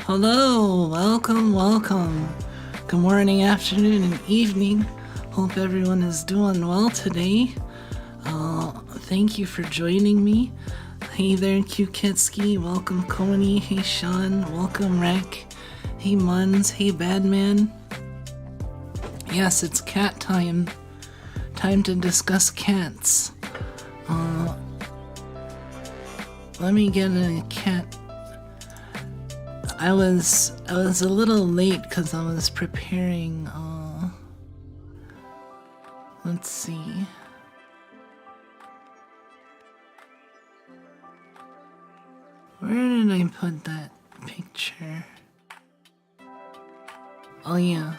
Hello, welcome. Good morning, afternoon, and evening. Hope everyone is doing well today. Thank you for joining me. Hey there, Kuketski. Welcome, Coney. Hey, Sean. Welcome, Rek. Hey, Muns. Hey, Badman. Yes, it's cat time. Time to discuss cats. Let me get a cat. I was a little late because I was preparing. Let's see. Where did I put that picture? Oh yeah.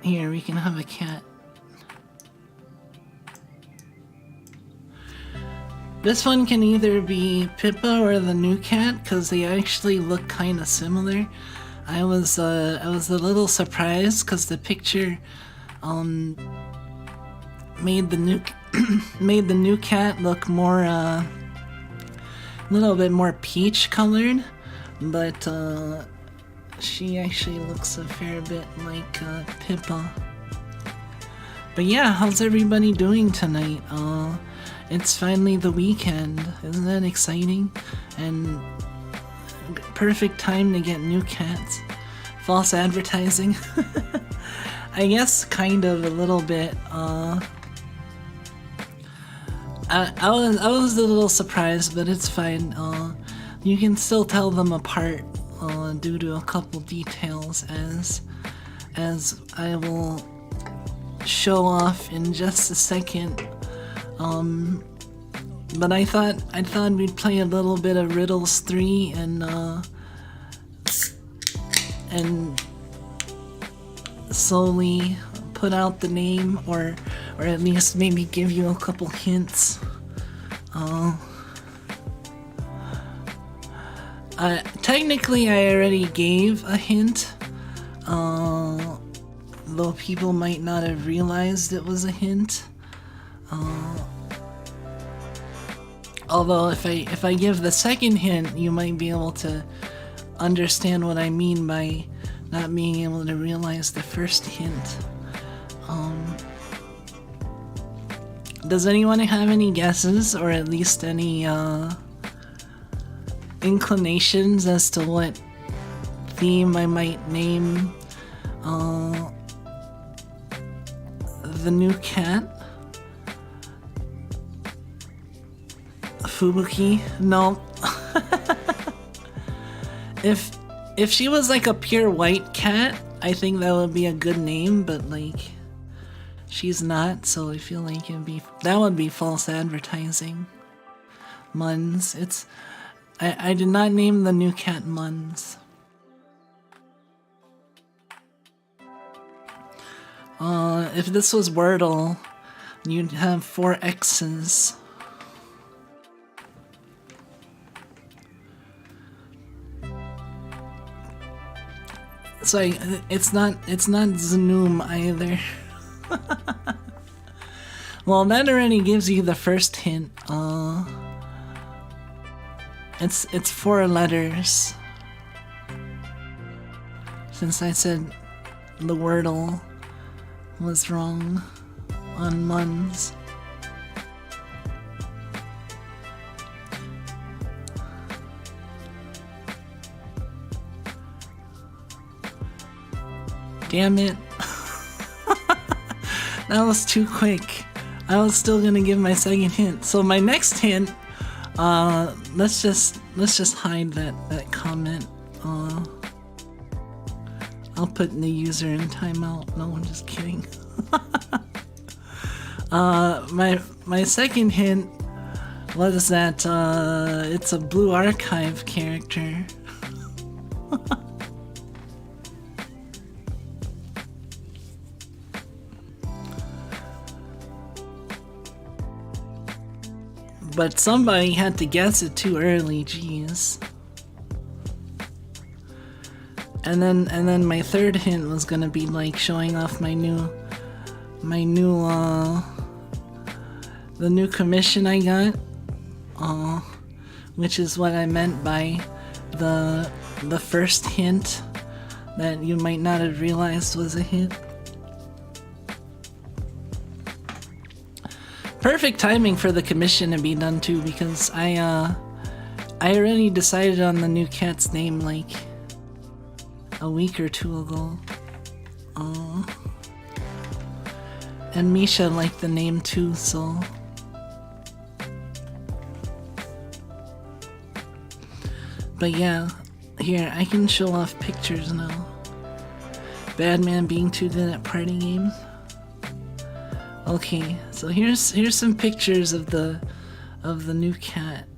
Here, we can have a cat. This one can either be Pippa or the new cat, because they actually look kind of similar. I was a little surprised because the picture made the new cat look more a little bit more peach colored, but she actually looks a fair bit like Pippa. But yeah, how's everybody doing tonight? It's finally the weekend. Isn't that exciting? And perfect time to get new cats. False advertising. I guess kind of a little bit. I was a little surprised, but it's fine. You can still tell them apart due to a couple details as I will show off in just a second. But I thought we'd play a little bit of Riddles 3 and slowly put out the name, or at least maybe give you a couple hints. Technically I already gave a hint, though people might not have realized it was a hint. Although if I give the second hint, you might be able to understand what I mean by not being able to realize the first hint. Does anyone have any guesses, or at least any inclinations as to what theme I might name the new cat? Fubuki? No. If she was like a pure white cat, I think that would be a good name, but like she's not, so I feel like that would be false advertising. Muns. I did not name the new cat Muns. If this was Wordle, you'd have 4 X's. So it's not Zanoom either. Well, that already gives you the first hint. It's 4 letters. Since I said the Wordle was wrong on Muns. Damn it. That was too quick. I was still gonna give my second hint. So my next hint, let's just hide that comment. I'll put the user in timeout. No, I'm just kidding. My second hint was that it's a Blue Archive character. But somebody had to guess it too early, jeez. And then my third hint was gonna be like showing off the new commission I got. which is what I meant by the first hint that you might not have realized was a hint. Perfect timing for the commission to be done too, because I already decided on the new cat's name like a week or two ago. And Misha liked the name too, so. But yeah, here, I can show off pictures now. Bad man being too good at party games. Okay, so here's some pictures of the new cat.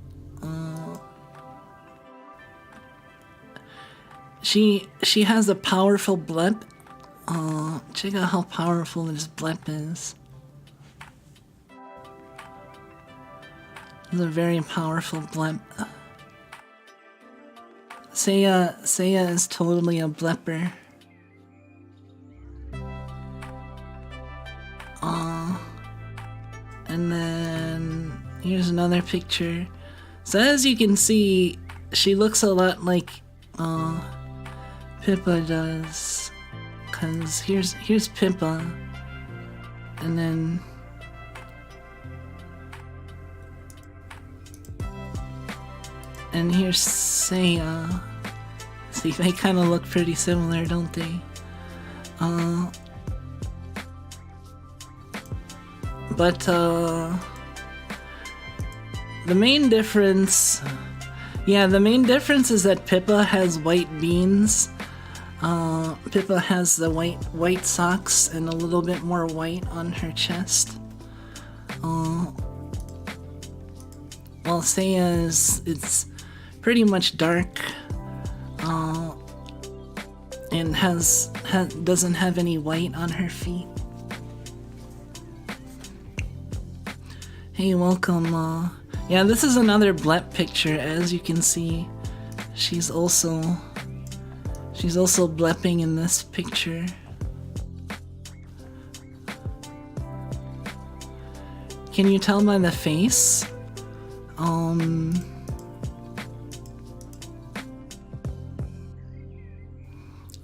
She has a powerful blep. Check out how powerful this blep is. It's a very powerful blep. Seiya is totally a blepper. And then here's another picture. So as you can see, she looks a lot like Pippa does. Cause here's Pippa, and then here's Seiya. See, they kind of look pretty similar, don't they? But the main difference, the main difference is that Pippa has white beans. Pippa has the white socks and a little bit more white on her chest. While Seiya it's pretty much dark, and doesn't have any white on her feet. Hey, welcome. Yeah, this is another blep picture. As you can see, she's also blepping in this picture. Can you tell by the face? A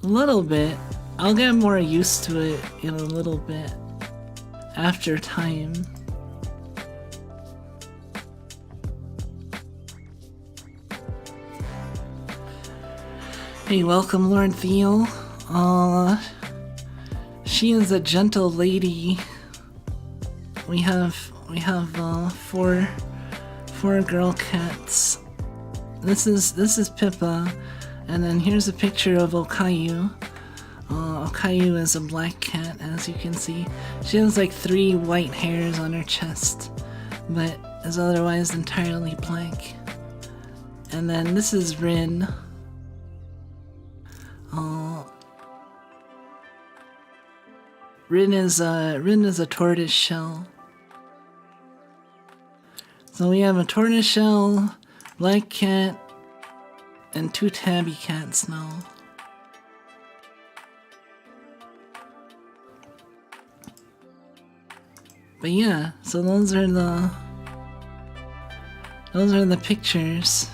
little bit. I'll get more used to it in a little bit after time. Hey, welcome, Lord Theo. She is a gentle lady. We have four girl cats. This is Pippa, and then here's a picture of Okayu. Okayu is a black cat, as you can see. She has like 3 white hairs on her chest, but is otherwise entirely black. And then this is Rin. Rin is a tortoise shell. So we have a tortoise shell, black cat, and 2 tabby cats now. But yeah, so those are the pictures.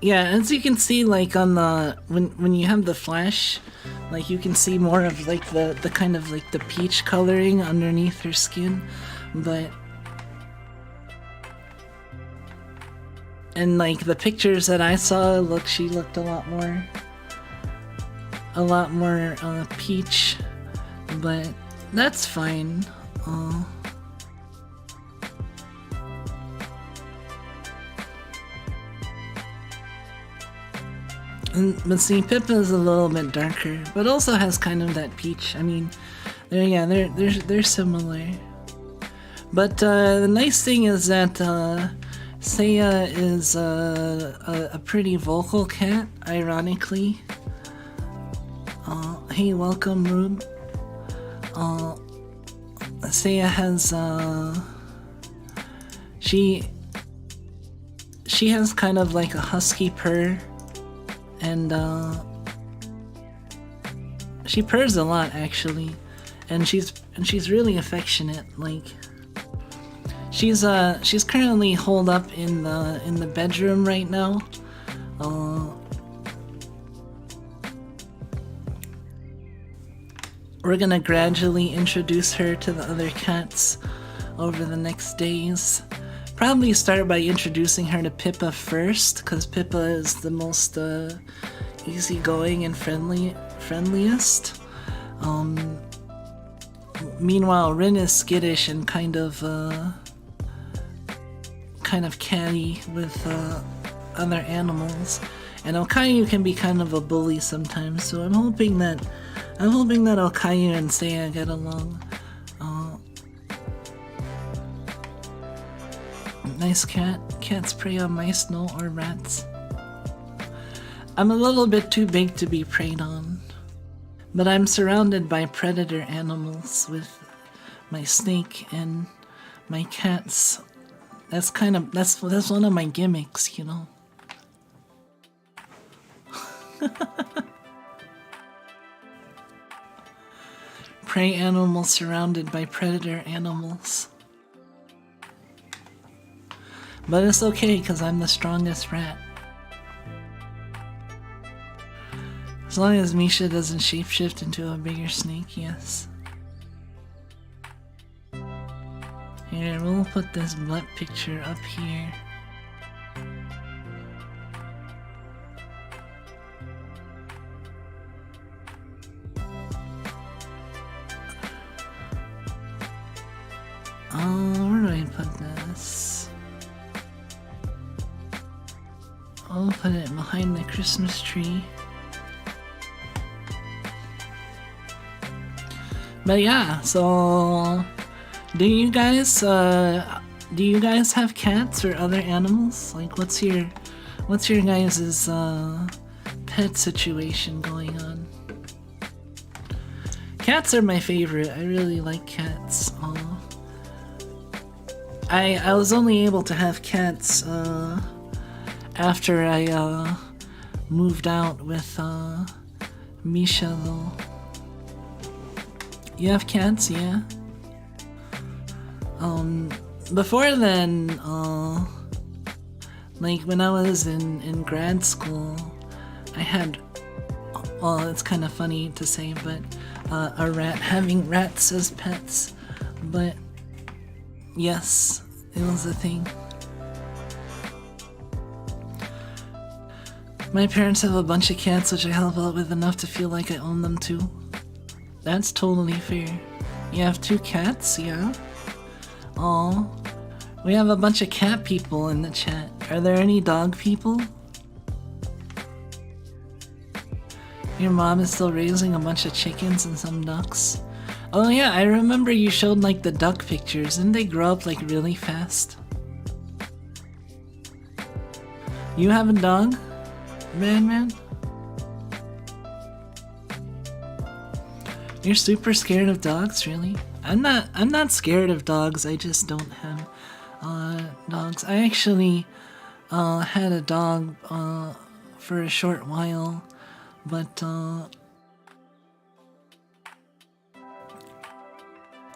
Yeah, as you can see, like on the when you have the flash, like you can see more of like the kind of like the peach coloring underneath her skin, and like the pictures that I saw, she looked a lot more peach, but that's fine. But see, Pippa is a little bit darker, but also has kind of that peach. I mean, they're similar. But the nice thing is that Seiya is a pretty vocal cat, ironically. Hey, welcome, Rube. Seiya has she has kind of like a husky purr. And she purrs a lot, actually, and she's really affectionate. Like, She's currently holed up in the bedroom right now. We're gonna gradually introduce her to the other cats over the next days. Probably start by introducing her to Pippa first, because Pippa is the most easygoing and friendliest. Meanwhile, Rin is skittish and kind of catty with other animals, and Okayu can be kind of a bully sometimes. So I'm hoping that Okayu and Seiya get along. Nice cat. Cats prey on mice, no, or rats. I'm a little bit too big to be preyed on, but I'm surrounded by predator animals with my snake and my cats. That's one of my gimmicks, you know. Prey animals surrounded by predator animals. But it's okay, because I'm the strongest rat. As long as Misha doesn't shapeshift into a bigger snake, yes. Here, we'll put this butt picture up here. Where do I put this? I'll put it behind the Christmas tree. But yeah, so do you guys have cats or other animals? Like, what's your guys' pet situation going on? Cats are my favorite. I really like cats. I was only able to have cats after I moved out with Misha, though. You have cats, yeah? Before then, like when I was in grad school, I had, well, it's kind of funny to say, but having rats as pets, but yes, it was a thing. My parents have a bunch of cats which I help out with enough to feel like I own them too. That's totally fair. You have 2 cats, yeah? Aw. We have a bunch of cat people in the chat. Are there any dog people? Your mom is still raising a bunch of chickens and some ducks. Oh yeah, I remember you showed like the duck pictures. Didn't they grow up like really fast? You have a dog? Man? You're super scared of dogs, really? I'm not scared of dogs, I just don't have dogs. I actually had a dog for a short while, but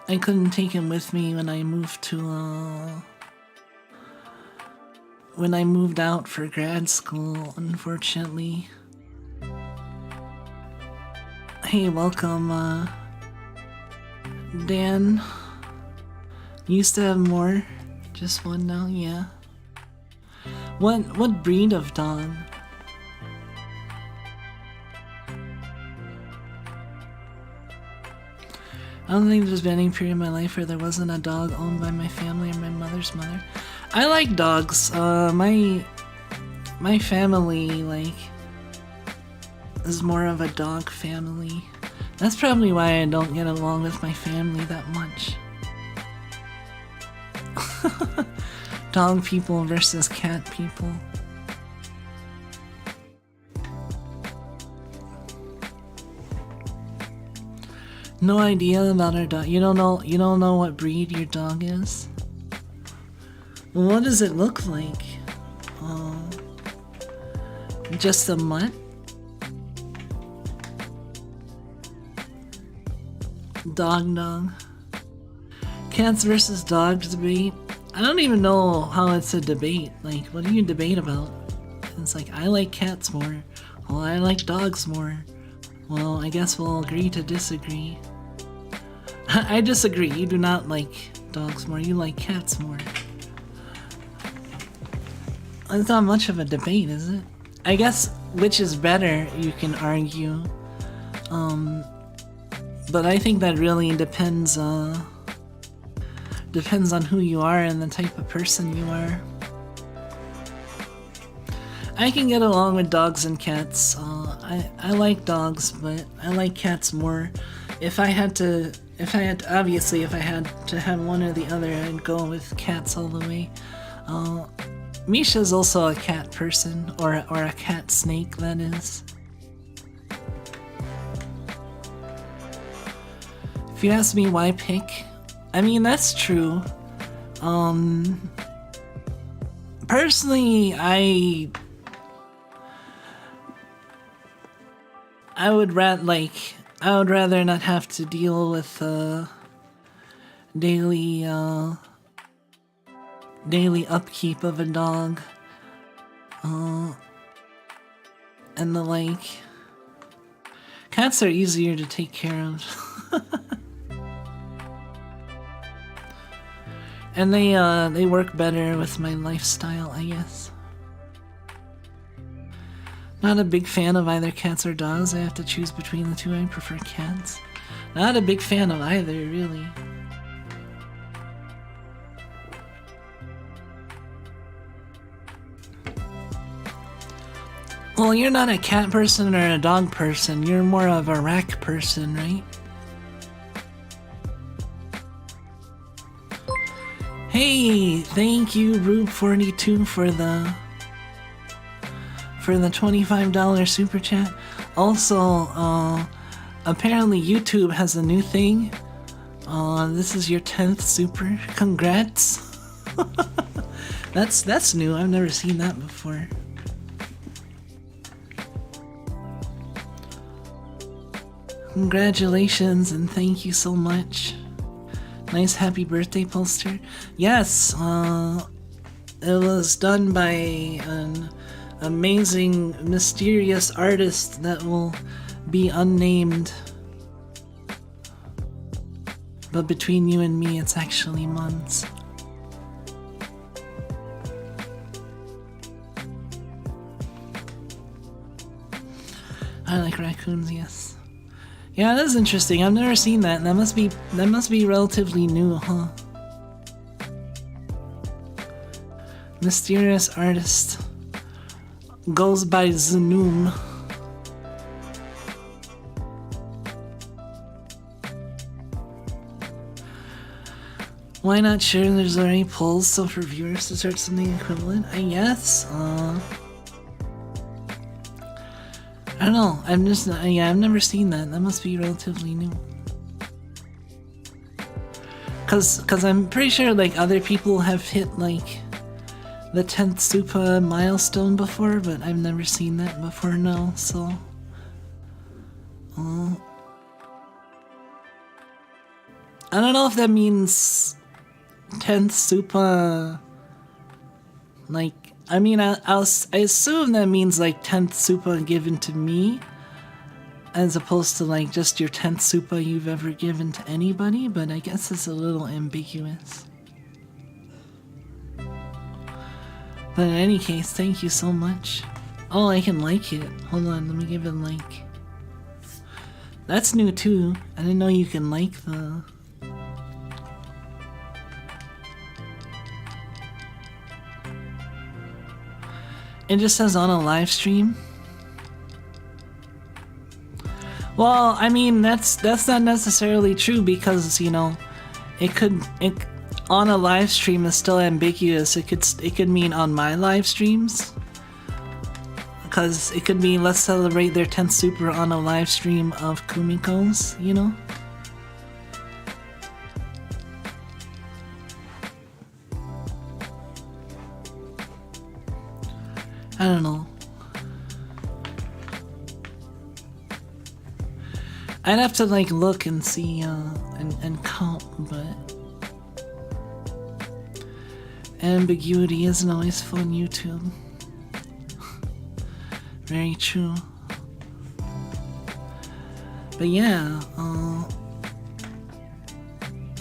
I couldn't take him with me when I moved out for grad school, unfortunately. Hey, welcome, Dan. You used to have more? Just one now? Yeah. What breed of dog? I don't think there's been any period in my life where there wasn't a dog owned by my family or my mother's mother. I like dogs. My family, like, is more of a dog family. That's probably why I don't get along with my family that much. Dog people versus cat people. No idea about our dog. You don't know what breed your dog is? Well, what does it look like? Just a mutt? Dog. Cats versus dogs debate. I don't even know how it's a debate. Like, what do you debate about? It's like, I like cats more. Well, I like dogs more. Well, I guess we'll agree to disagree. I disagree. You do not like dogs more. You like cats more. It's not much of a debate, is it? I guess which is better, you can argue. But I think that really depends on who you are and the type of person you are. I can get along with dogs and cats. I like dogs, but I like cats more. If I had to have one or the other, I'd go with cats all the way. Misha's also a cat person, or a cat snake, that is. If you ask me why pick, I mean, that's true. Personally, I would rather not have to deal with daily upkeep of a dog, and the like. Cats are easier to take care of. And they work better with my lifestyle, I guess. Not a big fan of either cats or dogs. I have to choose between the two. I prefer cats. Not a big fan of either, really. Well, you're not a cat person or a dog person. You're more of a rack person, right? Hey, thank you, Rube42, for the $25 super chat. Also, apparently YouTube has a new thing. This is your 10th super. Congrats. That's new. I've never seen that before. Congratulations and thank you so much. Nice happy birthday poster. Yes, it was done by an amazing, mysterious artist that will be unnamed. But between you and me, it's actually months. I like raccoons, yes. Yeah, that is interesting. I've never seen that. That must be relatively new, huh? Mysterious artist goes by Zenoom. Why not share? There's already polls, so for viewers to start something equivalent, I guess. I don't know. I've never seen that. That must be relatively new. Cause I'm pretty sure like other people have hit like the 10th Supa milestone before, but I've never seen that before. No, so. I don't know if that means 10th Supa. Like. I mean, I assume that means like 10th Supa given to me, as opposed to like just your 10th Supa you've ever given to anybody, but I guess it's a little ambiguous. But in any case, thank you so much. Oh, I can like it. Hold on, let me give it like. That's new too. I didn't know you can like the... It just says on a live stream. Well, I mean that's not necessarily true because you know, it on a live stream is still ambiguous. It could mean on my live streams, because it could mean let's celebrate their 10th super on a live stream of Kumiko's, you know. I don't know. I'd have to like look and see and count, but Ambiguity isn't always fun, YouTube. Very true. But yeah,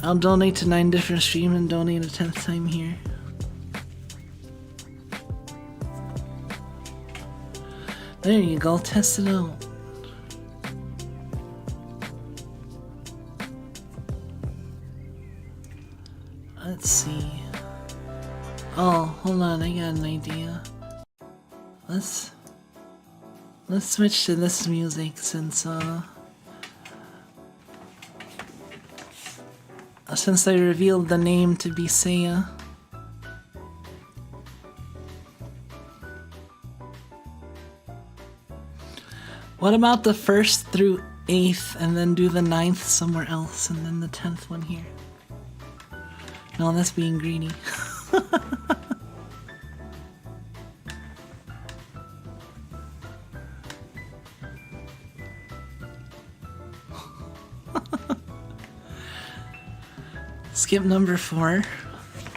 I'll donate to 9 different streams and donate a 10th time here. There you go, test it out. Let's see. Oh, hold on, I got an idea. Let's switch to this music since I revealed the name to be Seiya. What about the 1st through 8th and then do the 9th somewhere else and then the 10th one here? No, that's being greedy. Skip number 4.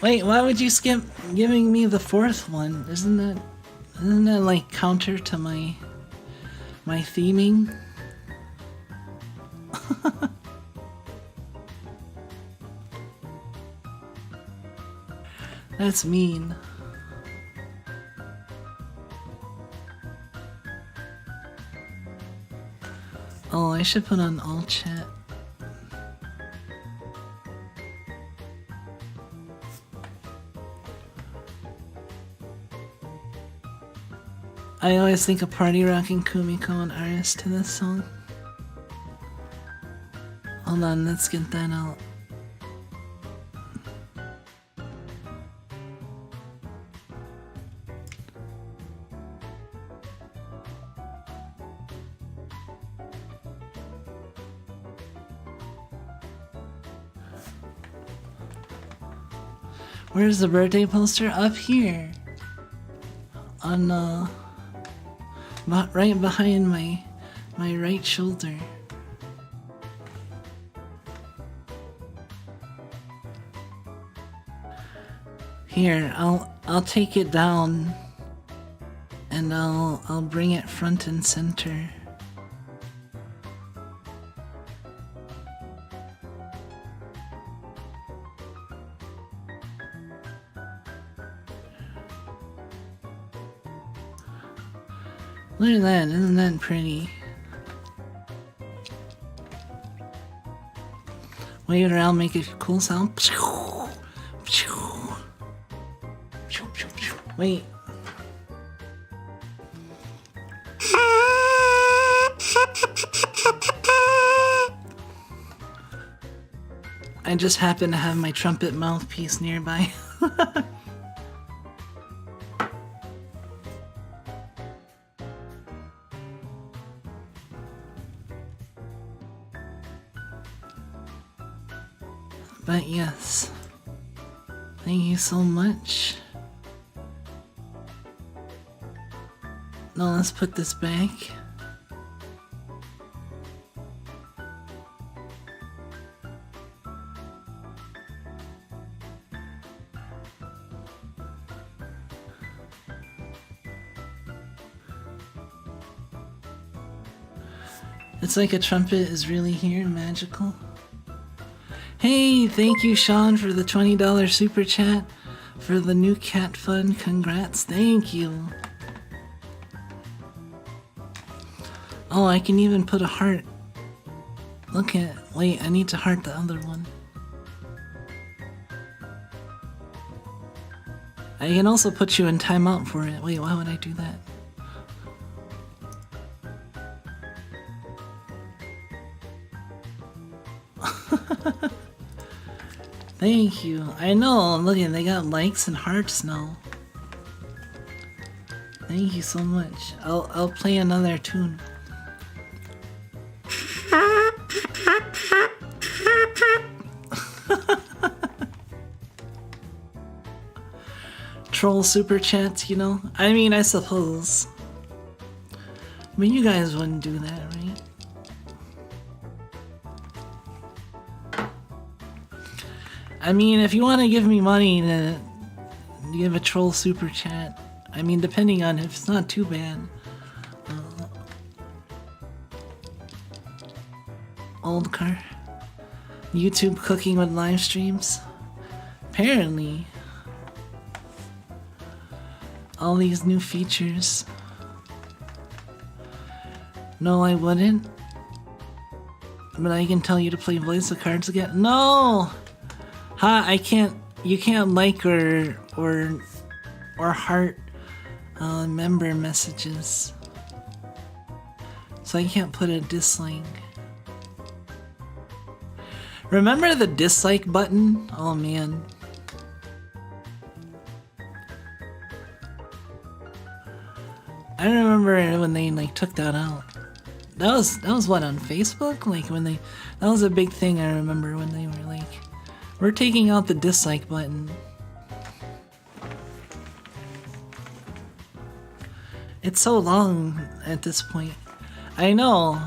Wait, why would you skip giving me the 4th one? Isn't that like counter to my theming? That's mean. Oh, I should put on all chat. I always think of Party Rockin' Kumiko and Aris to this song. Hold on, let's get that out. Where's the birthday poster? Up here. On right behind my right shoulder. Here, I'll take it down and I'll bring it front and center. Look at that, isn't that pretty? Wave it around, make a cool sound. Wait. I just happen to have my trumpet mouthpiece nearby. But yes, thank you so much. Now let's put this back. It's like a trumpet is really here, magical. Hey, thank you, Sean, for the $20 super chat for the new cat fund. Congrats, thank you. Oh, I can even put a heart. Look at, wait, I need to heart the other one. I can also put you in timeout for it. Wait, why would I do that? Thank you. I know, look at, they got likes and hearts now. Thank you so much. I'll play another tune. Troll super chats, you know? I mean, I suppose. But you guys wouldn't do that, right? I mean, if you want to give me money give a troll super chat. I mean, depending on if it's not too bad. Old car. YouTube cooking with live streams. Apparently. All these new features. No, I wouldn't. But I can tell you to play Voice of Cards again. No! Ha, I can't. You can't like or heart member messages. So I can't put a dislike. Remember the dislike button? Oh man. I remember when they like took that out. That was what, on Facebook? Like when that was a big thing. I remember when they were like, we're taking out the dislike button. It's so long at this point. I know.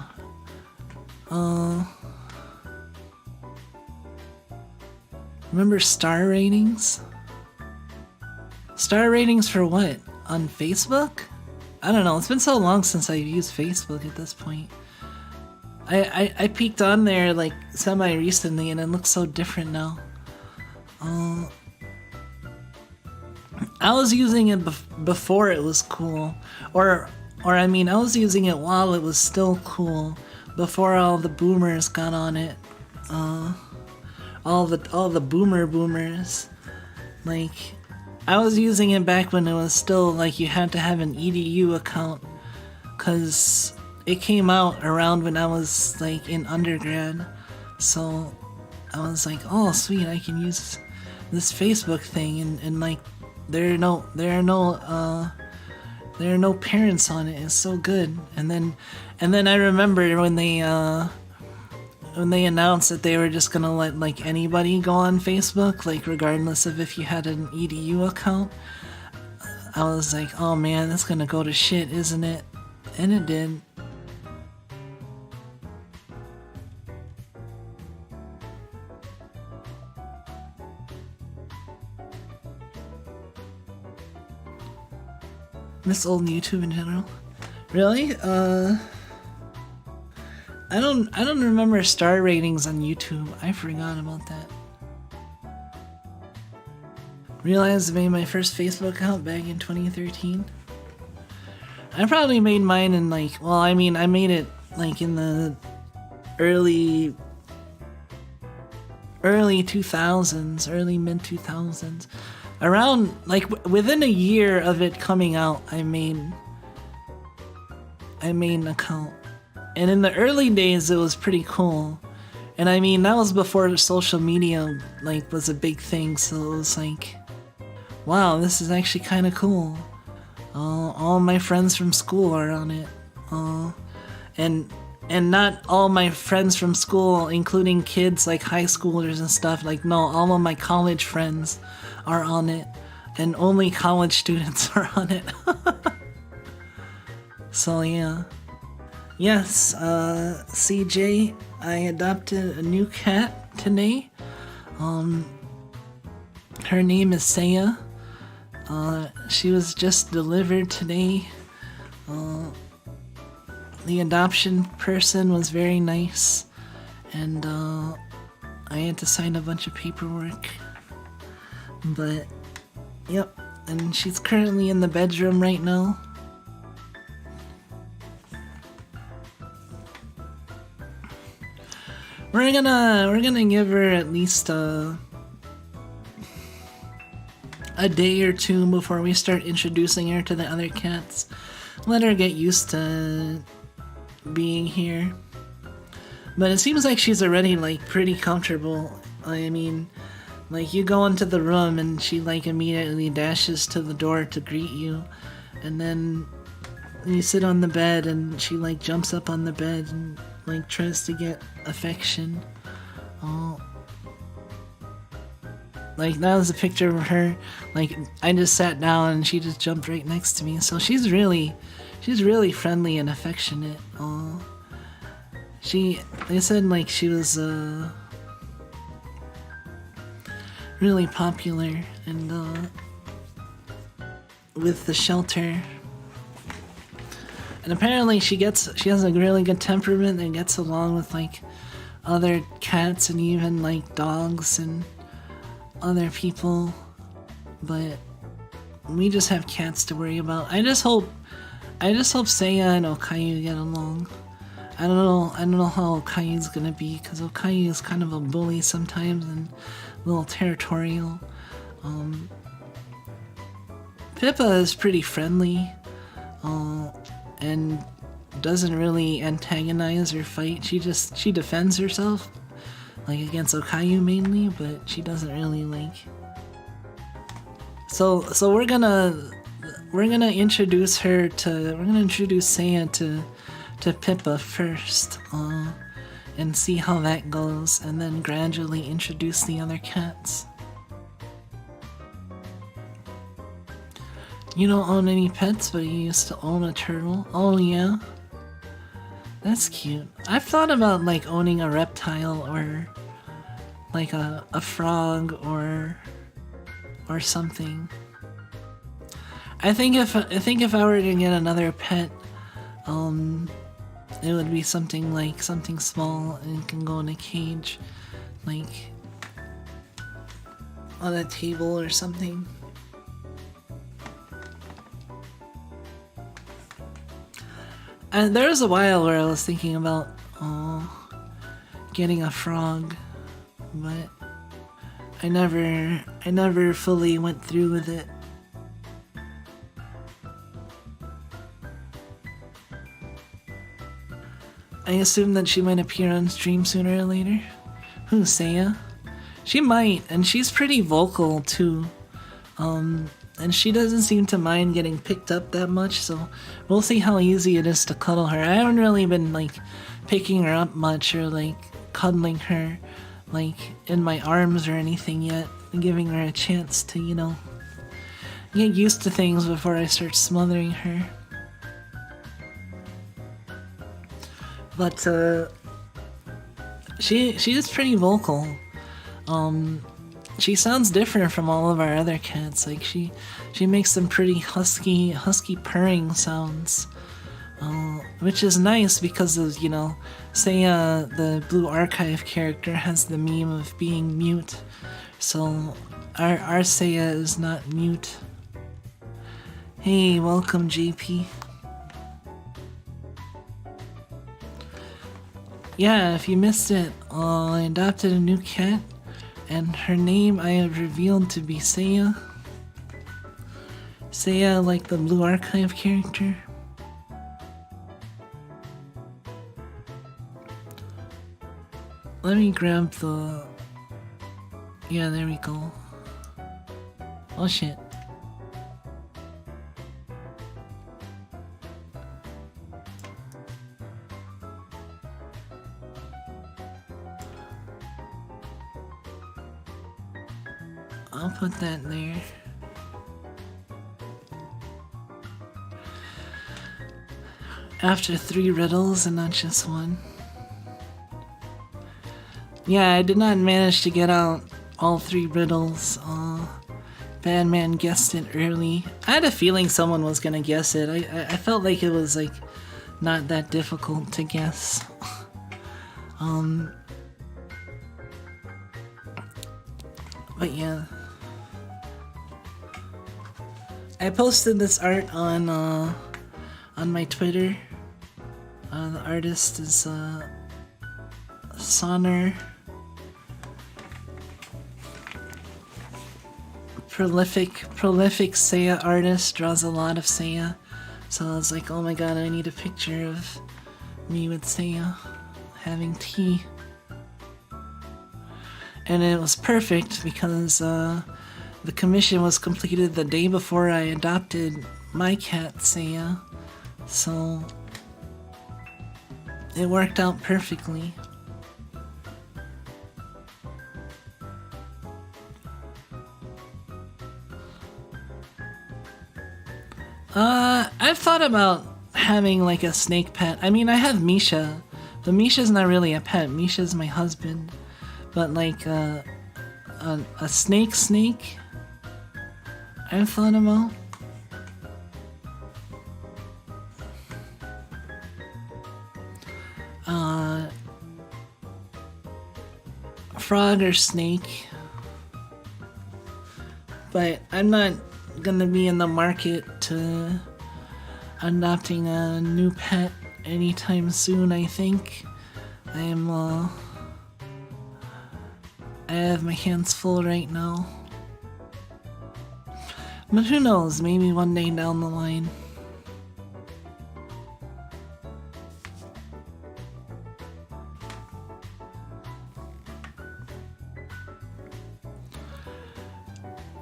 Remember star ratings? Star ratings for what? On Facebook? I don't know. It's been so long since I've used Facebook at this point. I peeked on there like semi-recently and it looks so different now. I was using it before it was cool. Or I mean, I was using it while it was still cool. Before all the boomers got on it. All the boomers. Like, I was using it back when it was still like you had to have an EDU account. Cause it came out around when I was like in undergrad. So I was like, oh sweet, I can use this Facebook thing and like there are no parents on it. It's so good. And then I remember when they announced that they were just gonna let like anybody go on Facebook, like regardless of if you had an EDU account, I was like, oh man, that's gonna go to shit, isn't it? And it did. Miss old YouTube in general. Really? I don't remember star ratings on YouTube. I forgot about that. Realized I made my first Facebook account back in 2013. I probably made mine in like, well, I mean, I made it like in the early 2000s, early mid 2000s. Around like within a year of it coming out, I made an account. And in the early days, it was pretty cool. And I mean, that was before social media, like, was a big thing. So it was like, wow, this is actually kind of cool. All my friends from school are on it. And not all my friends from school, including kids, like high schoolers and stuff. Like, no, all of my college friends are on it. And only college students are on it. So, yeah. Yes, CJ, I adopted a new cat today. Her name is Saya. She was just delivered today. The adoption person was very nice, and I had to sign a bunch of paperwork. But, yep, and she's currently in the bedroom right now. We're gonna give her at least a day or two before we start introducing her to the other cats. Let her get used to being here. But it seems like she's already like pretty comfortable. I mean, like you go into the room and she like immediately dashes to the door to greet you, and then you sit on the bed and she like jumps up on the bed and like tries to get affection. Like that was a picture of her. Like I just sat down and she just jumped right next to me. So she's really friendly and affectionate. They said like she was really popular, and with the shelter. And apparently she has a really good temperament and gets along with like other cats and even like dogs and other people. But we just have cats to worry about. I just hope Seiya and Okayu get along. I don't know how Okayu's gonna be, because Okayu is kind of a bully sometimes and a little territorial. Pippa is pretty friendly, and doesn't really antagonize or fight. She defends herself, like against Okayu mainly, but she doesn't really like. So we're gonna introduce Seiya to Pippa first, and see how that goes, and then gradually introduce the other cats. You don't own any pets, but you used to own a turtle. Oh yeah, that's cute. I've thought about like owning a reptile or like a frog or something. I think if I were to get another pet, it would be something small and can go in a cage, like on a table or something. And there was a while where I was thinking about getting a frog, but I never fully went through with it. I assume that she might appear on stream sooner or later. Who, Seiya? She might, and she's pretty vocal too. And she doesn't seem to mind getting picked up that much, so we'll see how easy it is to cuddle her. I haven't really been like picking her up much or like cuddling her like in my arms or anything yet, giving her a chance to, you know, get used to things before I start smothering her. But she is pretty vocal. She sounds different from all of our other cats. Like she makes some pretty husky purring sounds, which is nice because of, you know, Seiya, the Blue Archive character, has the meme of being mute. So our Seiya is not mute. Hey, welcome JP. Yeah, if you missed it, I adopted a new cat, and her name I have revealed to be Seiya. Seiya, like the Blue Archive character. Let me grab the... Yeah, there we go. Oh shit. I'll put that there. After 3 riddles and not just one. Yeah, I did not manage to get out all 3 riddles. Badman guessed it early. I had a feeling someone was gonna guess it. I felt like it was like not that difficult to guess. But yeah. I posted this art on my Twitter. The artist is Sonner. Prolific Seiya artist, draws a lot of Seiya. So I was like, oh my god, I need a picture of me with Seiya having tea. And it was perfect because the commission was completed the day before I adopted my cat, Seiya. So it worked out perfectly. I've thought about having like a snake pet. I mean, I have Misha, but Misha's not really a pet. Misha's my husband. But like a snake, I've thought about. frog or snake. But I'm not gonna be in the market to adopting a new pet anytime soon, I think. I have my hands full right now. But who knows, maybe one day down the line.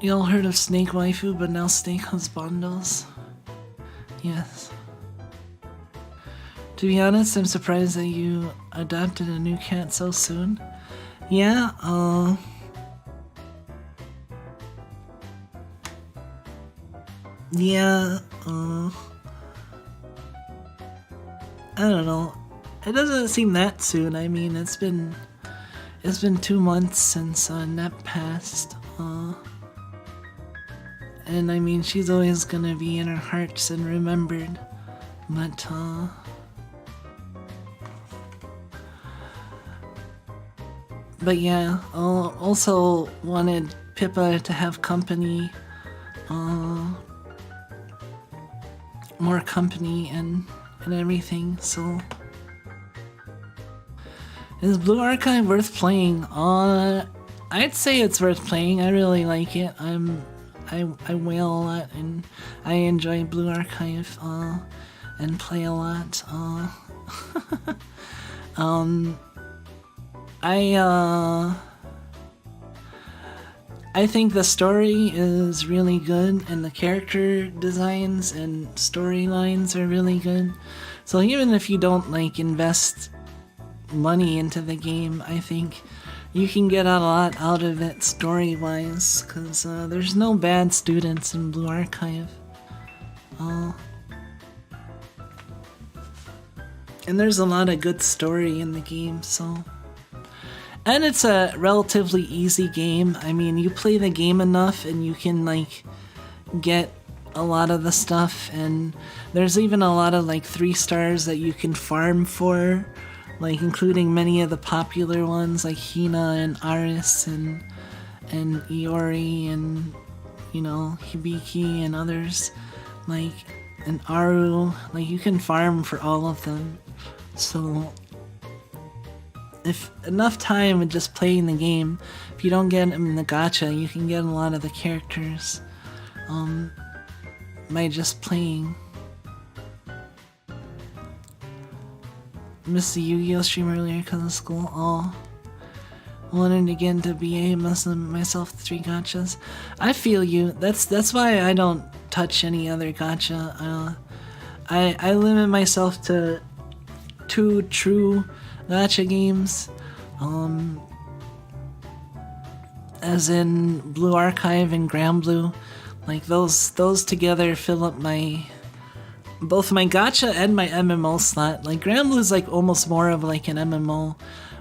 Y'all heard of Snake Waifu, but now Snake Husbandos? Yes. To be honest, I'm surprised that you adopted a new cat so soon. Yeah, yeah, I don't know. It doesn't seem that soon. I mean, it's been 2 months since Nep passed. And I mean, she's always gonna be in our hearts and remembered. But yeah, also wanted Pippa to have company, more company and everything. So, is Blue Archive worth playing? I'd say it's worth playing. I really like it. I whale a lot and I enjoy Blue Archive and play a lot. I think the story is really good and the character designs and storylines are really good. So even if you don't like invest money into the game, I think you can get a lot out of it story-wise, because there's no bad students in Blue Archive. And there's a lot of good story in the game, so... And it's a relatively easy game. I mean, you play the game enough and you can, like, get a lot of the stuff, and there's even a lot of, like, 3 stars that you can farm for. Like, including many of the popular ones, like Hina and Aris and Iori and, you know, Hibiki and others, like, and Aru. Like, you can farm for all of them. So, if enough time with just playing the game, if you don't get them in the gacha, you can get a lot of the characters by just playing. Missed the Yu-Gi-Oh stream earlier because of school. Wanted to get into BA, must limit myself to 3 gachas. I feel you. That's why I don't touch any other gacha. I limit myself to 2 true gacha games. As in Blue Archive and Granblue. Like those together fill up both my gacha and my MMO slot. Like Granblue is like almost more of like an MMO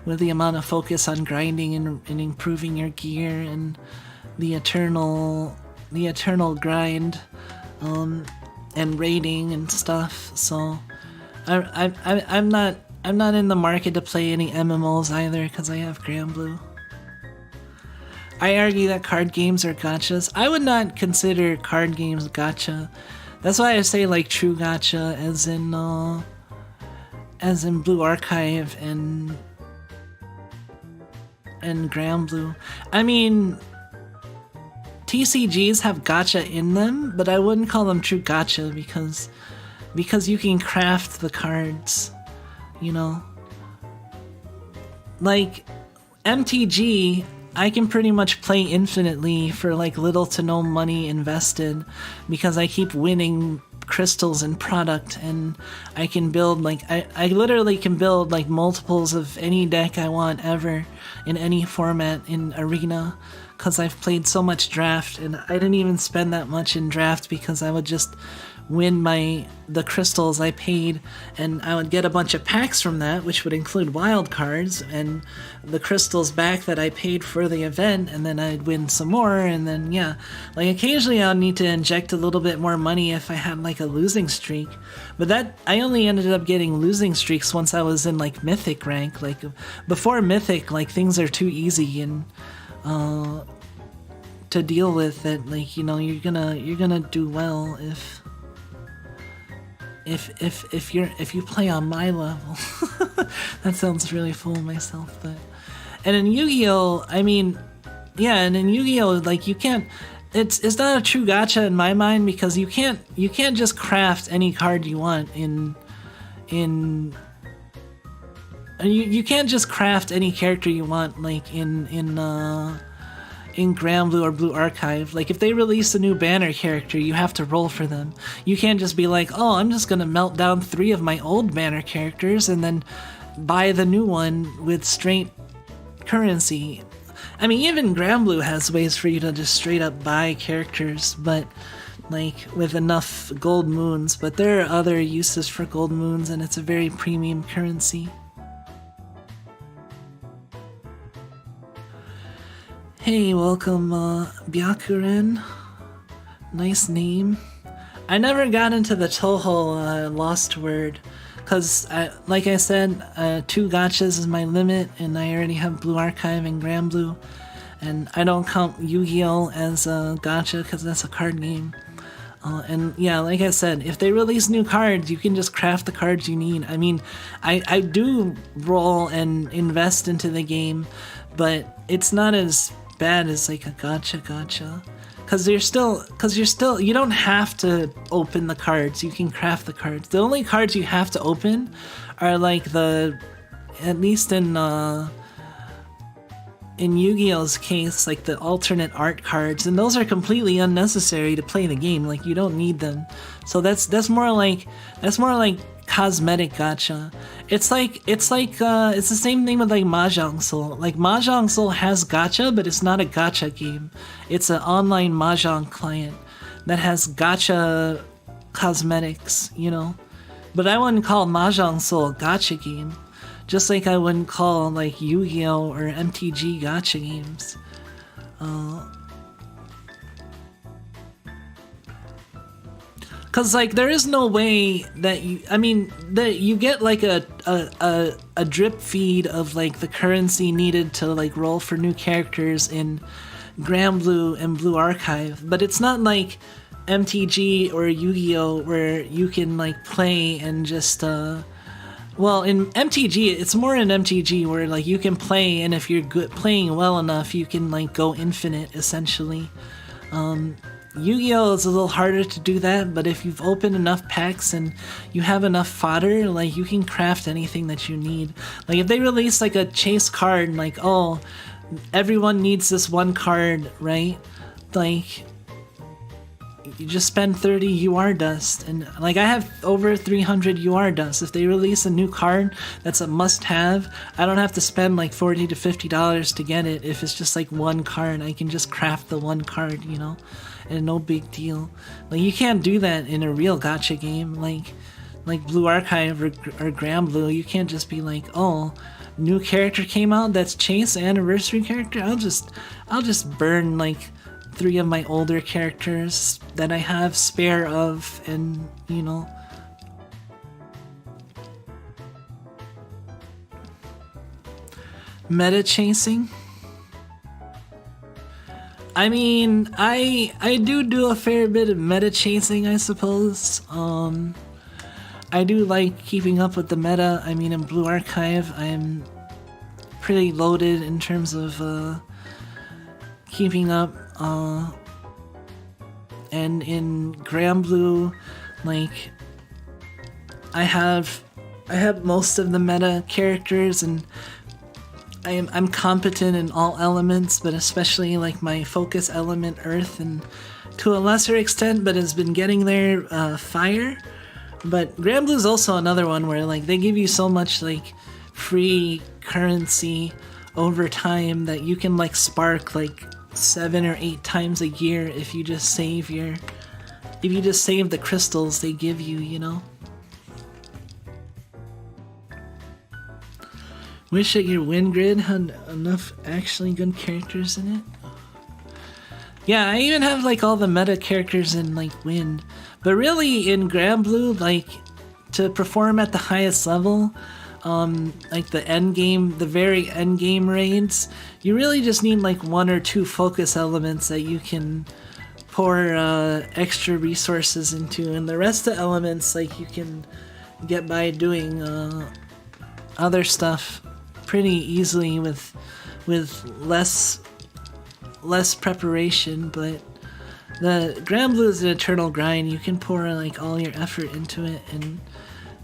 with the amount of focus on grinding and improving your gear and the eternal grind and raiding and stuff. So I'm not in the market to play any MMOs either because I have Granblue. I argue that card games are gachas. I would not consider card games gacha. That's why I say like true gacha, as in Blue Archive and Granblue. I mean, TCGs have gacha in them, but I wouldn't call them true gacha because you can craft the cards, you know. Like MTG, I can pretty much play infinitely for like little to no money invested because I keep winning crystals and product, and I can build like I literally can build like multiples of any deck I want ever in any format in Arena because I've played so much draft, and I didn't even spend that much in draft because I would just win the crystals I paid, and I would get a bunch of packs from that, which would include wild cards and the crystals back that I paid for the event, and then I'd win some more, and then yeah, like occasionally I'll need to inject a little bit more money if I had like a losing streak, but that I only ended up getting losing streaks once I was in like mythic rank. Like before mythic, like things are too easy and to deal with, that like, you know, you're gonna do well if you play on my level. That sounds really full of myself, but and in Yu-Gi-Oh, I mean, yeah, and in Yu-Gi-Oh, like you can't, it's not a true gacha in my mind, because you can't just craft any card you want you can't just craft any character you want, like in Grand Blue or Blue Archive. Like if they release a new banner character, you have to roll for them. You can't just be like, oh, I'm just gonna melt down 3 of my old banner characters and then buy the new one with straight currency. I mean, even Grand Blue has ways for you to just straight up buy characters, but like with enough gold moons, but there are other uses for gold moons, and it's a very premium currency. Hey, welcome, Byakuren. Nice name. I never got into the Toho Lost Word, because, like I said, 2 gachas is my limit, and I already have Blue Archive and Grand Blue, and I don't count Yu-Gi-Oh! As a gacha, because that's a card game. And yeah, like I said, if they release new cards, you can just craft the cards you need. I mean, I do roll and invest into the game, but it's not as bad as like a gacha, because you don't have to open the cards, you can craft the cards. The only cards you have to open are like at least in Yu-Gi-Oh's case, like the alternate art cards, and those are completely unnecessary to play the game. Like you don't need them. So that's more like cosmetic gacha. It's the same thing with like Mahjong Soul. Like Mahjong Soul has gacha, but it's not a gacha game. It's an online Mahjong client that has gacha cosmetics, you know. But I wouldn't call Mahjong Soul a gacha game, just like I wouldn't call like Yu-Gi-Oh or MTG gacha games. Cause like there is no way that you get like a drip feed of like the currency needed to like roll for new characters in Grand Blue and Blue Archive, but it's not like MTG or Yu-Gi-Oh where you can like play and just well, in MTG, it's more in MTG where like you can play, and if you're playing well enough, you can like go infinite essentially. Yu-Gi-Oh is a little harder to do that, but if you've opened enough packs and you have enough fodder, like you can craft anything that you need. Like if they release like a chase card, like, oh, everyone needs this one card, right? Like you just spend 30 UR dust, and like I have over 300 UR dust. If they release a new card that's a must-have, I don't have to spend like $40 to $50 to get it. If it's just like one card, I can just craft the one card, you know, and no big deal. Like you can't do that in a real gacha game like Blue Archive or Grand Blue. You can't just be like, oh, new character came out that's Chase anniversary character. I'll just burn like 3 of my older characters that I have spare of, and you know. Meta chasing? I mean, I do a fair bit of meta chasing, I suppose. I do like keeping up with the meta. I mean, in Blue Archive, I'm pretty loaded in terms of keeping up. And in Grand Blue, like I have most of the meta characters, and I'm competent in all elements, but especially like my focus element, Earth, and to a lesser extent, but has been getting there, Fire. But Grand Blue is also another one where like they give you so much like free currency over time that you can like spark like 7 or 8 times a year if you just save your if you just save the crystals they give you, you know? Wish that your win grid had enough actually good characters in it. Yeah, I even have like all the meta characters in like Win. But really in Grand Blue, like to perform at the highest level, like the end game, the very end game raids, you really just need like 1 or 2 focus elements that you can pour extra resources into, and the rest of the elements like you can get by doing other stuff pretty easily with less preparation. But the Grand Blue is an eternal grind. You can pour like all your effort into it and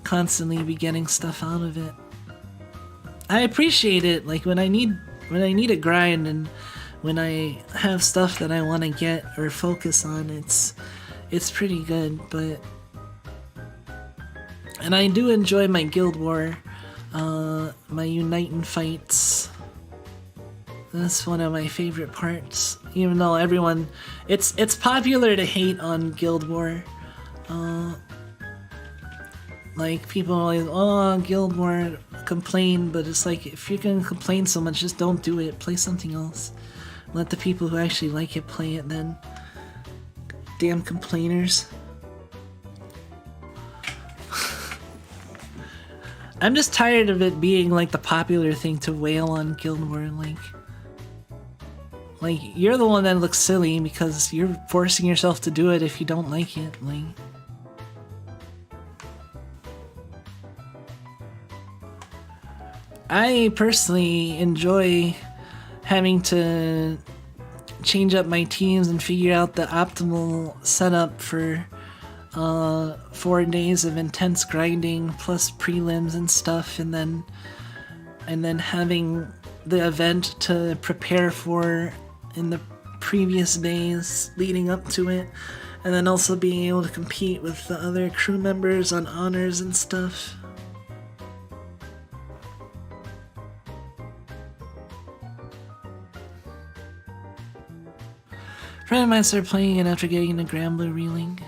constantly be getting stuff out of it. I appreciate it, like when I need a grind and when I have stuff that I want to get or focus on, it's pretty good. But and I do enjoy my Guild War, my Uniting fights. That's one of my favorite parts. Even though everyone, it's popular to hate on Guild War. Like people always, oh, Guild War, complain, but it's like if you're gonna complain so much, just don't do it. Play something else. Let the people who actually like it play it then. Damn complainers. I'm just tired of it being like the popular thing to wail on Guild War. Like you're the one that looks silly because you're forcing yourself to do it if you don't like it. Like, I personally enjoy having to change up my teams and figure out the optimal setup for 4 days of intense grinding plus prelims and stuff, and then having the event to prepare for in the previous days leading up to it, and then also being able to compete with the other crew members on honors and stuff. A friend of mine started playing it after getting into Grand Blue reeling.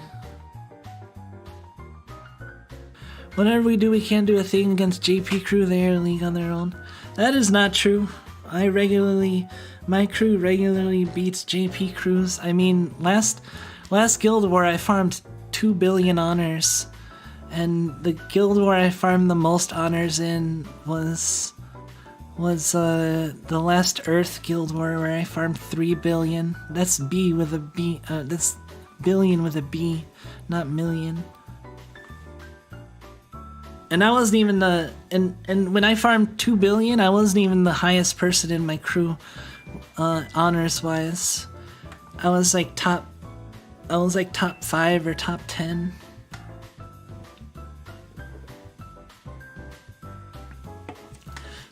Whenever we do, we can't do a thing against JP crew. They are a league on their own. That is not true. My crew regularly beats JP crews. I mean, last Guild War I farmed 2 billion honors, and the Guild War I farmed the most honors in was the last Earth Guild War, where I farmed 3 billion. That's B with a B. That's billion with a B, not million. And I wasn't even the and when I farmed 2 billion, I wasn't even the highest person in my crew, honors wise. I was like top 5 or top 10.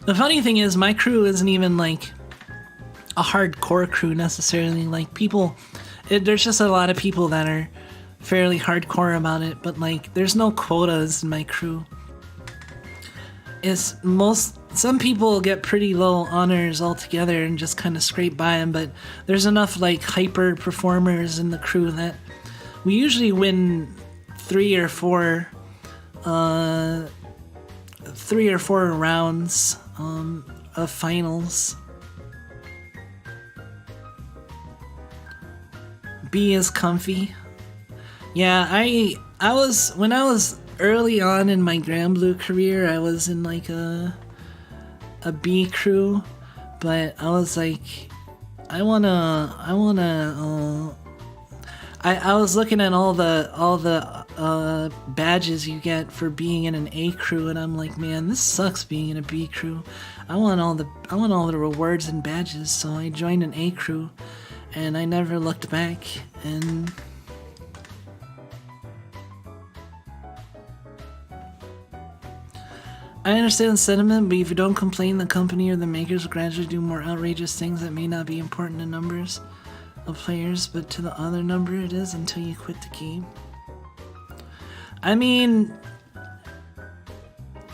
The funny thing is, my crew isn't even like a hardcore crew necessarily. Like people, there's just a lot of people that are fairly hardcore about it, but like there's no quotas in my crew. Some people get pretty low honors altogether and just kind of scrape by them, but there's enough like hyper performers in the crew that we usually win 3 or 4 rounds of finals. B is comfy. Yeah, I was, when I was early on in my Grand Blue career, I was in like a B crew, but I was like, I was looking at all the badges you get for being in an A crew, and I'm like, man, this sucks being in a B crew. I want all the rewards and badges, so I joined an A crew, and I never looked back. And I understand the sentiment, but if you don't complain, the company or the makers will gradually do more outrageous things that may not be important to numbers of players, but to the other number it is until you quit the game. I mean,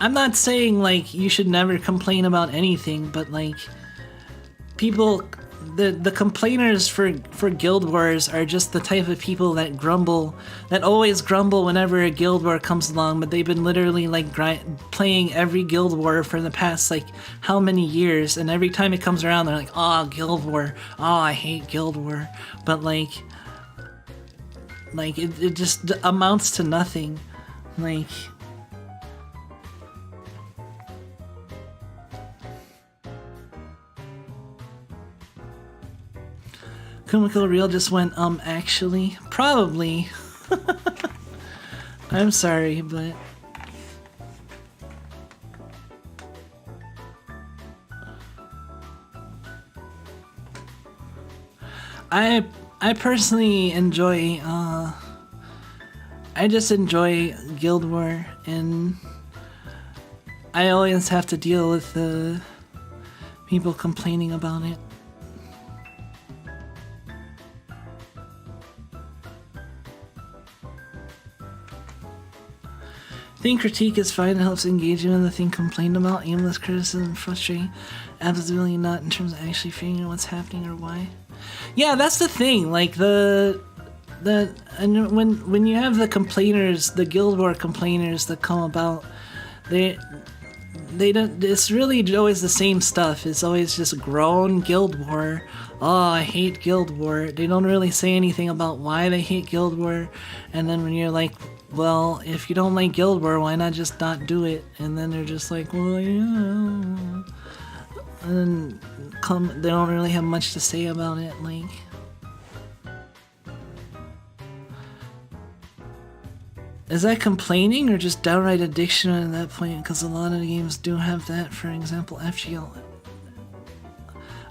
I'm not saying like you should never complain about anything, but like people the complainers for Guild Wars are just the type of people that always grumble whenever a Guild War comes along, but they've been literally like playing every Guild War for the past like how many years, and every time it comes around they're like, oh, Guild War, oh, I hate Guild War, but like it just amounts to nothing. Like, Kumiko Real just went, actually, probably. I'm sorry, but I personally enjoy, I just enjoy Guild War, and I always have to deal with the people complaining about it. Thing critique is fine, it helps engage you in the thing complained about. Aimless criticism, frustrating. Absolutely not in terms of actually figuring out what's happening or why. Yeah, that's the thing. Like and when you have the complainers, the Guild War complainers that come about, they don't. It's really always the same stuff. It's always just groan Guild War. Oh, I hate Guild War. They don't really say anything about why they hate Guild War. And then when you're like, well, if you don't like Guild War, why not just not do it? And then they're just like, well, yeah. And they don't really have much to say about it. Like, is that complaining or just downright addiction at that point? Because a lot of the games do have that. For example, FGL.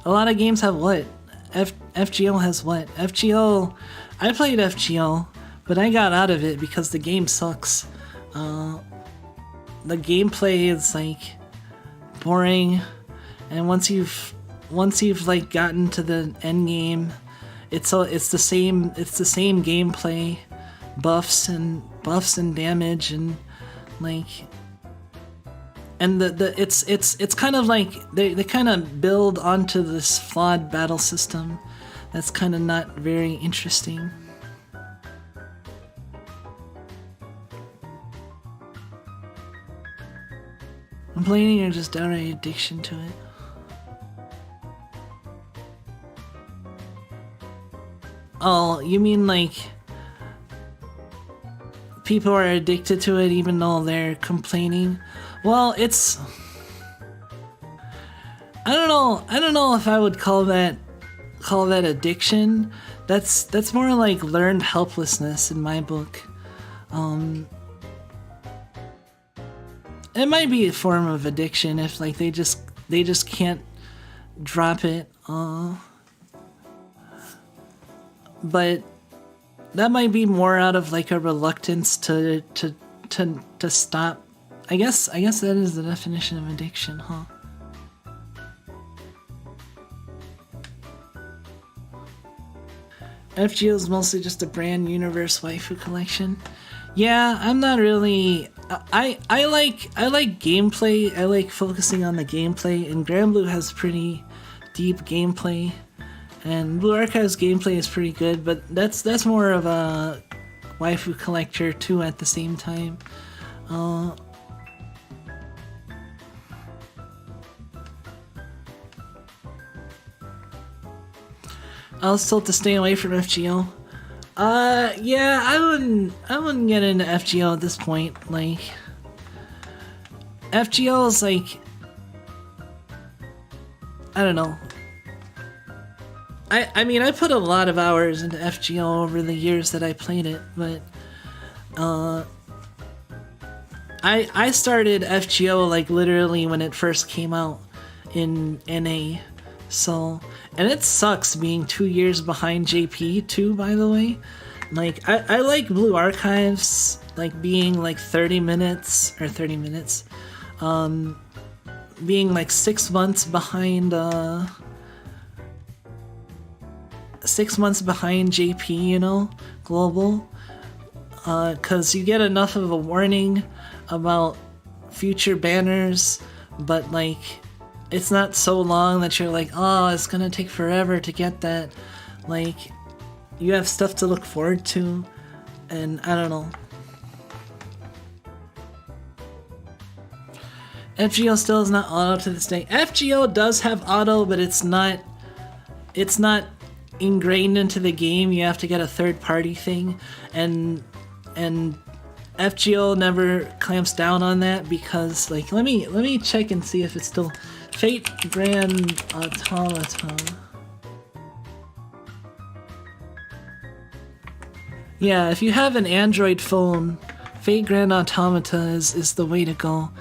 A lot of games have what? FGL has what? FGL. I played FGL. But I got out of it because the game sucks. The gameplay is like boring, and once you've like gotten to the end game, it's the same gameplay, buffs and damage, and like, and it's kind of like they kind of build onto this flawed battle system that's kind of not very interesting. Complaining or just downright addiction to it? Oh, you mean like people are addicted to it even though they're complaining? Well, it's... I don't know if I would call that addiction. That's more like learned helplessness in my book. It might be a form of addiction if like they just can't drop it. But that might be more out of like a reluctance to stop. I guess that is the definition of addiction, huh? FGO is mostly just a brand universe waifu collection. Yeah, I'm not really. I like gameplay. I like focusing on the gameplay, and Granblue has pretty deep gameplay, and Blue Archive's gameplay is pretty good. But that's more of a waifu collector too. At the same time, I was told to stay away from FGO. Yeah, I wouldn't get into FGO at this point. Like, FGO is like, I don't know. I mean, I put a lot of hours into FGO over the years that I played it, but, I started FGO, like, literally when it first came out in NA, so... And it sucks being 2 years behind JP too, by the way. Like, I like Blue Archives, like, being like 30 minutes, being like 6 months behind, 6 months behind JP, you know, global. 'Cause you get enough of a warning about future banners, but like, it's not so long that you're like, oh, it's gonna take forever to get that. Like, you have stuff to look forward to, and I don't know. FGO still is not auto to this day. FGO does have auto, but it's not ingrained into the game. You have to get a third-party thing, and FGO never clamps down on that because, like, let me check and see if it's still Fate Grand Automata. Yeah, if you have an Android phone, Fate Grand Automata is the way to go.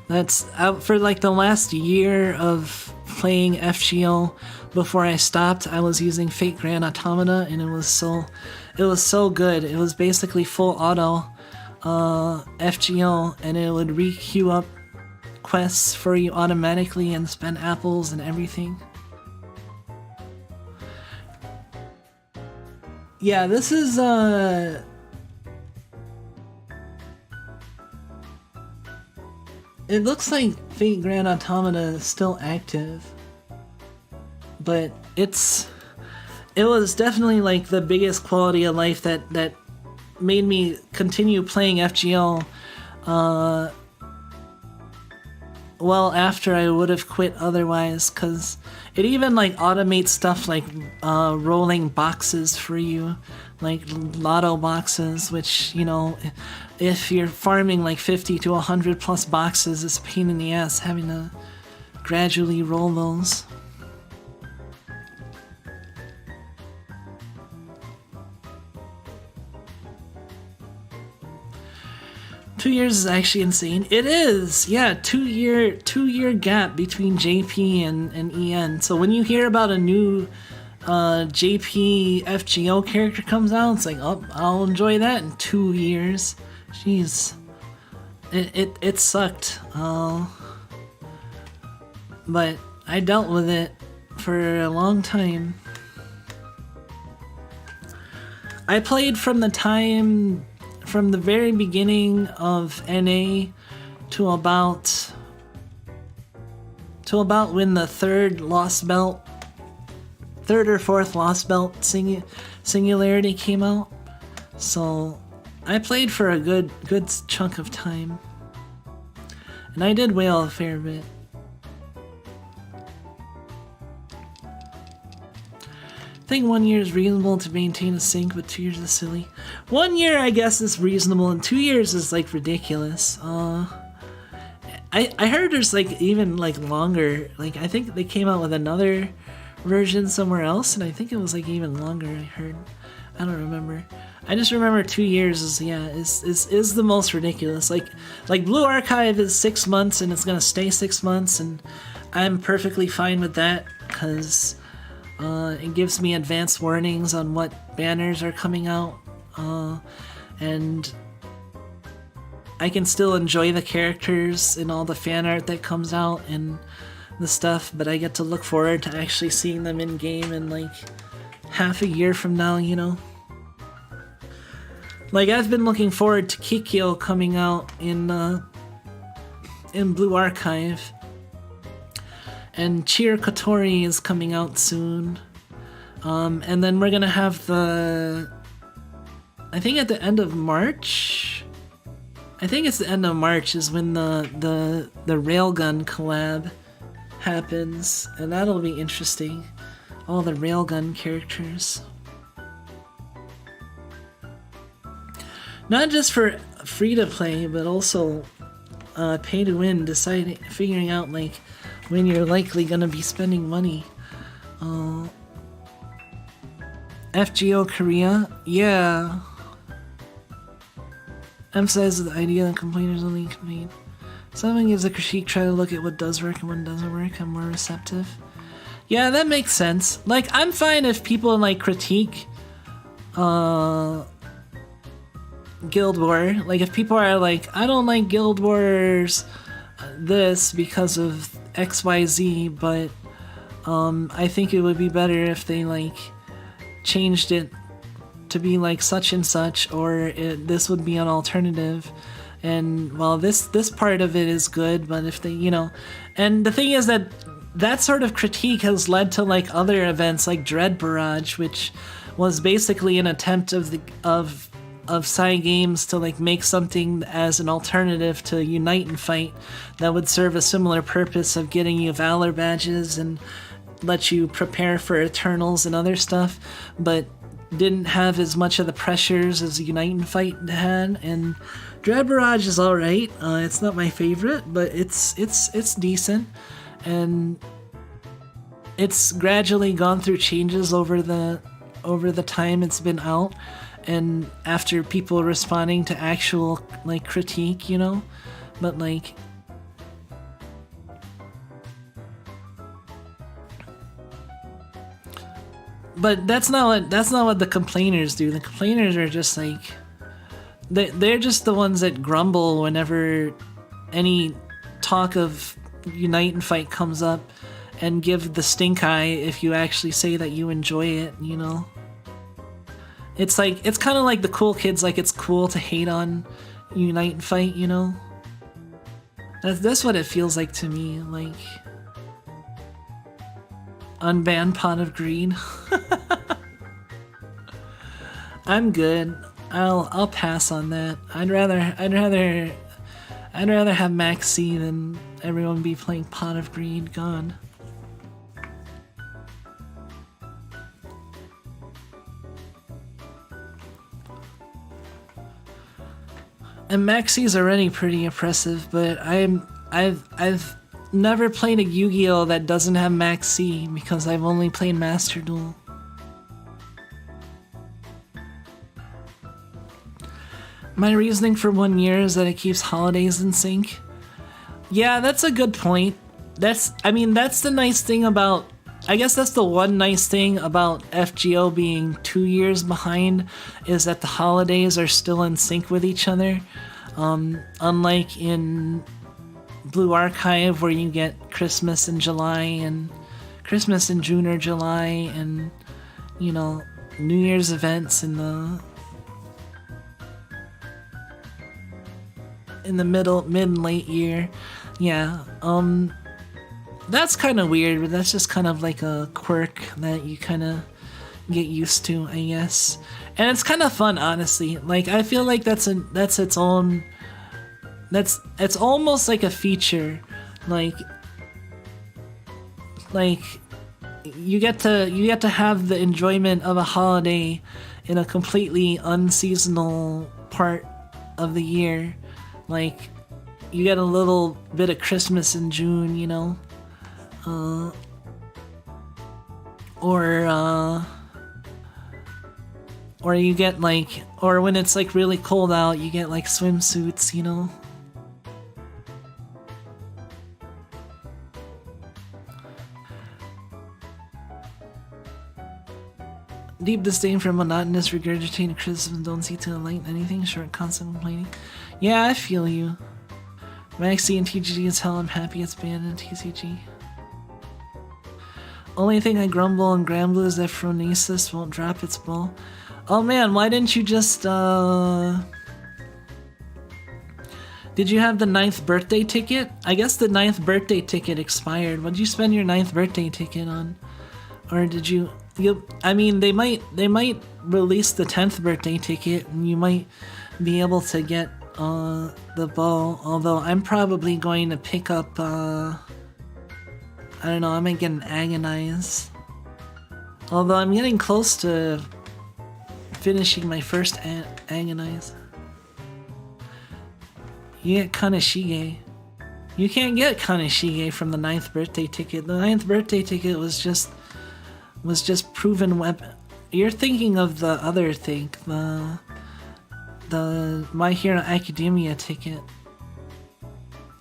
That's out for like the last year of playing FGO. Before I stopped, I was using Fate Grand Automata, and it was so good. It was basically full auto FGO, and it would re-queue up quests for you automatically and spend apples and everything. Yeah, this is it looks like Fate Grand Automata is still active, but it was definitely like the biggest quality of life that made me continue playing FGO well after I would have quit otherwise, because it even like automates stuff like rolling boxes for you, like lotto boxes, which, you know, if you're farming like 50 to 100 plus boxes, it's a pain in the ass having to gradually roll those. Two years is actually insane. It is, yeah. 2 year gap between JP and EN. So when you hear about a new JP FGO character comes out, it's like, oh, I'll enjoy that in 2 years. Jeez, it sucked. But I dealt with it for a long time. I played from the very beginning of NA to about when the third or fourth Lost Belt Singularity came out. So I played for a good chunk of time, and I did whale a fair bit. I think 1 year is reasonable to maintain a sync, but 2 years is silly. 1 year, I guess, is reasonable, and 2 years is like ridiculous. I heard there's like even like longer. Like I think they came out with another version somewhere else, and I think it was like even longer. I heard. I don't remember. I just remember 2 years is the most ridiculous. Like Blue Archive is 6 months, and it's gonna stay 6 months, and I'm perfectly fine with that because it gives me advance warnings on what banners are coming out, and I can still enjoy the characters and all the fan art that comes out and the stuff, but I get to look forward to actually seeing them in game in like half a year from now, you know? Like, I've been looking forward to Kikyo coming out in Blue Archive, and Cheer Kotori is coming out soon, and then we're gonna have I think at the end of March. I think it's the end of March is when the Railgun collab happens, and that'll be interesting. All the Railgun characters. Not just for free to play, but also pay to win, figuring out like when you're likely gonna be spending money. FGO Korea, yeah. Emphasize the idea that complainers only complain. Someone gives a critique, try to look at what does work and what doesn't work. I'm more receptive. Yeah, that makes sense. Like, I'm fine if people like critique Guild War. Like, if people are like, I don't like Guild Wars this because of XYZ, but I think it would be better if they like changed it to be like such and such, or this would be an alternative. And well, this part of it is good, but if they, you know, and the thing is that that sort of critique has led to like other events like Dread Barrage, which was basically an attempt of Cygames to like make something as an alternative to Unite and Fight that would serve a similar purpose of getting you Valor badges and let you prepare for Eternals and other stuff, but didn't have as much of the pressures as Unite and Fight had. And Dread Barrage is alright. It's not my favorite, but it's decent, and it's gradually gone through changes over the time it's been out, and after people responding to actual like critique, you know, but like but that's not what the complainers do. The complainers are just like they're just the ones that grumble whenever any talk of Unite and Fight comes up, and give the stink eye if you actually say that you enjoy it, you know? It's like, it's kind of like the cool kids, like it's cool to hate on Unite and Fight, you know? That's what it feels like to me, like unbanned Pot of Greed. I'm good. I'll pass on that. I'd rather have Maxi than everyone be playing Pot of Greed. Gone. And Maxi's already pretty oppressive, but I've never played a Yu-Gi-Oh that doesn't have Maxi because I've only played Master Duel. My reasoning for 1 year is that it keeps holidays in sync. Yeah, that's a good point. That's the nice thing about, I guess that's the one nice thing about FGO being 2 years behind, is that the holidays are still in sync with each other. Unlike in Blue Archive, where you get Christmas in July and Christmas in June or July, and, you know, New Year's events in the mid and late year. Yeah, that's kind of weird, but that's just kind of like a quirk that you kind of get used to, I guess. And it's kind of fun, honestly. Like, I feel like it's almost like a feature. Like you get to have the enjoyment of a holiday in a completely unseasonal part of the year. Like, you get a little bit of Christmas in June, you know? Or you get like, or when it's like really cold out, you get like swimsuits, you know? Deep disdain for monotonous, regurgitated criticism, don't see to enlighten anything, short, constant complaining. Yeah, I feel you. Maxi and TGG is hell, I'm happy it's banned in TCG. Only thing I grumble and gramble is that Phronesis won't drop its ball. Oh man, why didn't you just, Did you have the 9th birthday ticket? I guess the 9th birthday ticket expired. What did you spend your 9th birthday ticket on? Or did you... I mean, they might release the 10th birthday ticket, and you might be able to get the ball. Although I'm probably going to pick up. I don't know. I might get an Agonize. Although I'm getting close to finishing my first Agonize. You get Kaneshige. You can't get Kaneshige from the 9th birthday ticket. The 9th birthday ticket was just proven weapon. You're thinking of the other thing, the My Hero Academia ticket.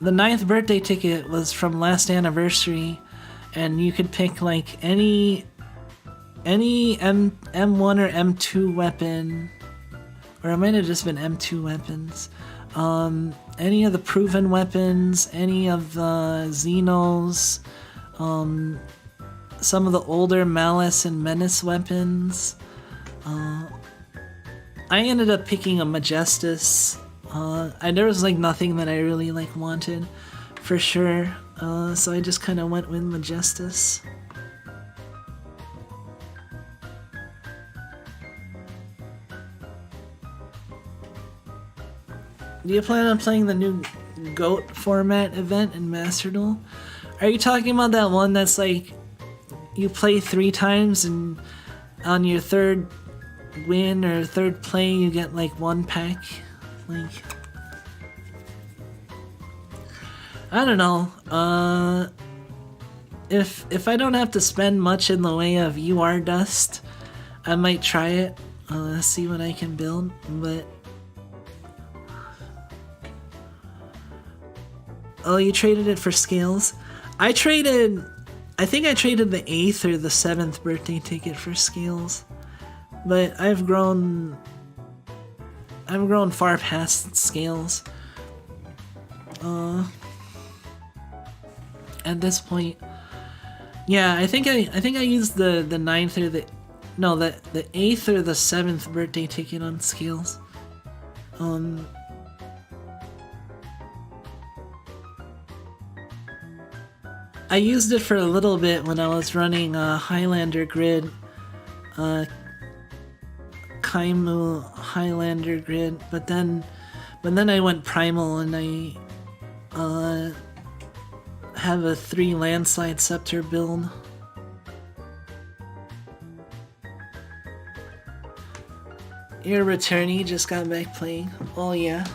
The 9th birthday ticket was from last anniversary, and you could pick like any M1 or M2 weapon, or it might have just been M2 weapons. Any of the proven weapons, any of the Xenos, some of the older Malice and Menace weapons. I ended up picking a Majestus. There was like nothing that I really like wanted, for sure. so I just kind of went with Majestus. Do you plan on playing the new GOAT format event in Master Duel? Are you talking about that one that's like you play 3 times and on your third win or third play you get like 1 pack? Like, I don't know. If I don't have to spend much in the way of UR dust, I might try it. See what I can build, but. Oh, you traded it for scales? I think I traded the 8th or the 7th birthday ticket for scales. But I've grown far past scales. At this point. Yeah, I think I used the 9th or the 8th or the 7th birthday ticket on scales. I used it for a little bit when I was running Highlander grid, Kaimu Highlander grid, but then I went primal and I have a 3 landslide scepter build. Your returnee just got back playing. Oh yeah.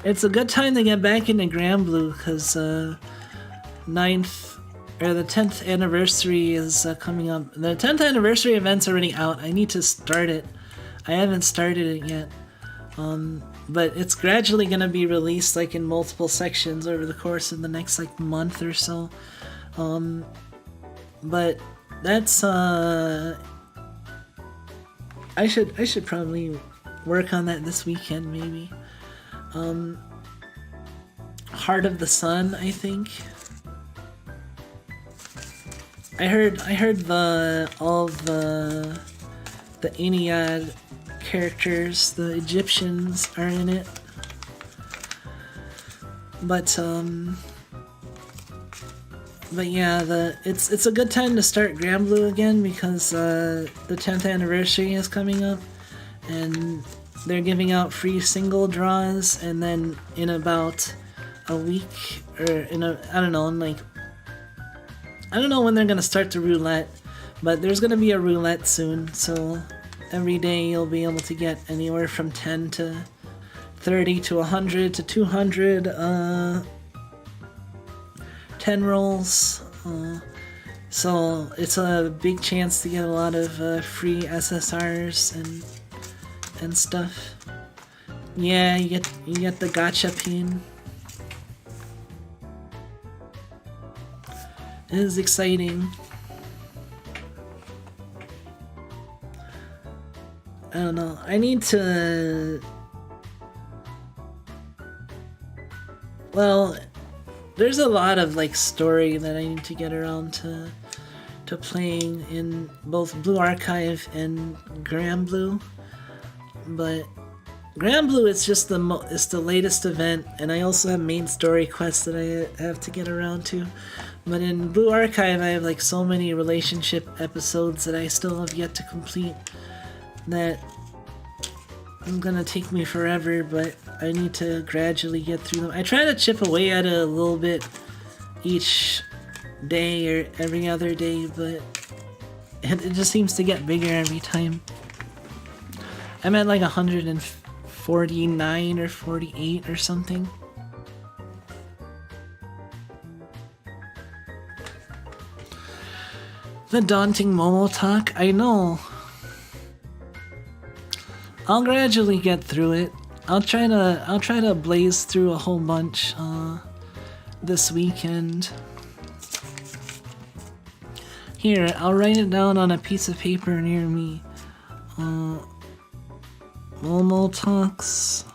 It's a good time to get back into Grand Blue because 9th or the 10th anniversary is coming up. The 10th anniversary event's already out. I need to start it. I haven't started it yet. But it's gradually going to be released like in multiple sections over the course of the next like month or so. But that's I should probably work on that this weekend maybe. Heart of the Sun, I think. I heard all of the Ennead characters, the Egyptians are in it. But yeah, it's a good time to start Grand Blue again because the 10th anniversary is coming up and they're giving out free single draws, and then in about a week or I don't know when they're gonna start the roulette, but there's gonna be a roulette soon, so every day you'll be able to get anywhere from 10 to 30 to 100 to 200 10 rolls. So it's a big chance to get a lot of free SSRs and stuff. Yeah, you get the gacha pin. It is exciting. I don't know. I need to. Well, there's a lot of like story that I need to get around to playing in both Blue Archive and Grand Blue. But Grand Blue is just it's the latest event, and I also have main story quests that I have to get around to. But in Blue Archive, I have like so many relationship episodes that I still have yet to complete that I'm gonna take me forever, but I need to gradually get through them. I try to chip away at it a little bit each day or every other day, but it just seems to get bigger every time. I'm at like 149 or 48 or something. The daunting Momo talk, I know. I'll gradually get through it. I'll try to blaze through a whole bunch this weekend. Here, I'll write it down on a piece of paper near me. Momo talks.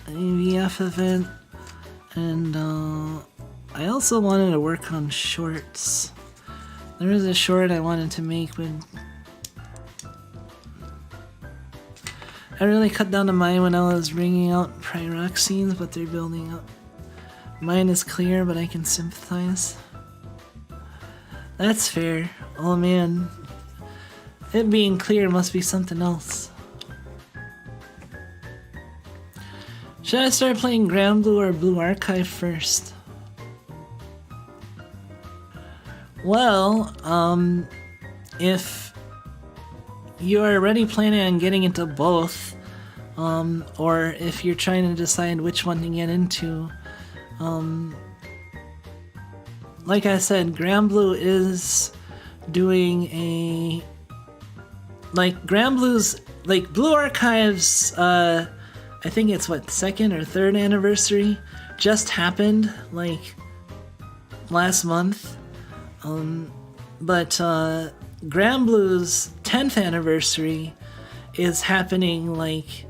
AVF event. And I also wanted to work on shorts. There was a short I wanted to make, but I really cut down to mine when I was bringing out Pyrox scenes, but they're building up. Mine is clear, but I can sympathize. That's fair. Oh man. It being clear must be something else. Should I start playing Grand Blue or Blue Archive first? Well, if you're already planning on getting into both, or if you're trying to decide which one to get into, like I said, Grand Blue is doing a... Like, Grand Blue's... Like, Blue Archive's, I think it's, what, 2nd or 3rd anniversary just happened, like, last month. But Grand Blue's 10th anniversary is happening, like,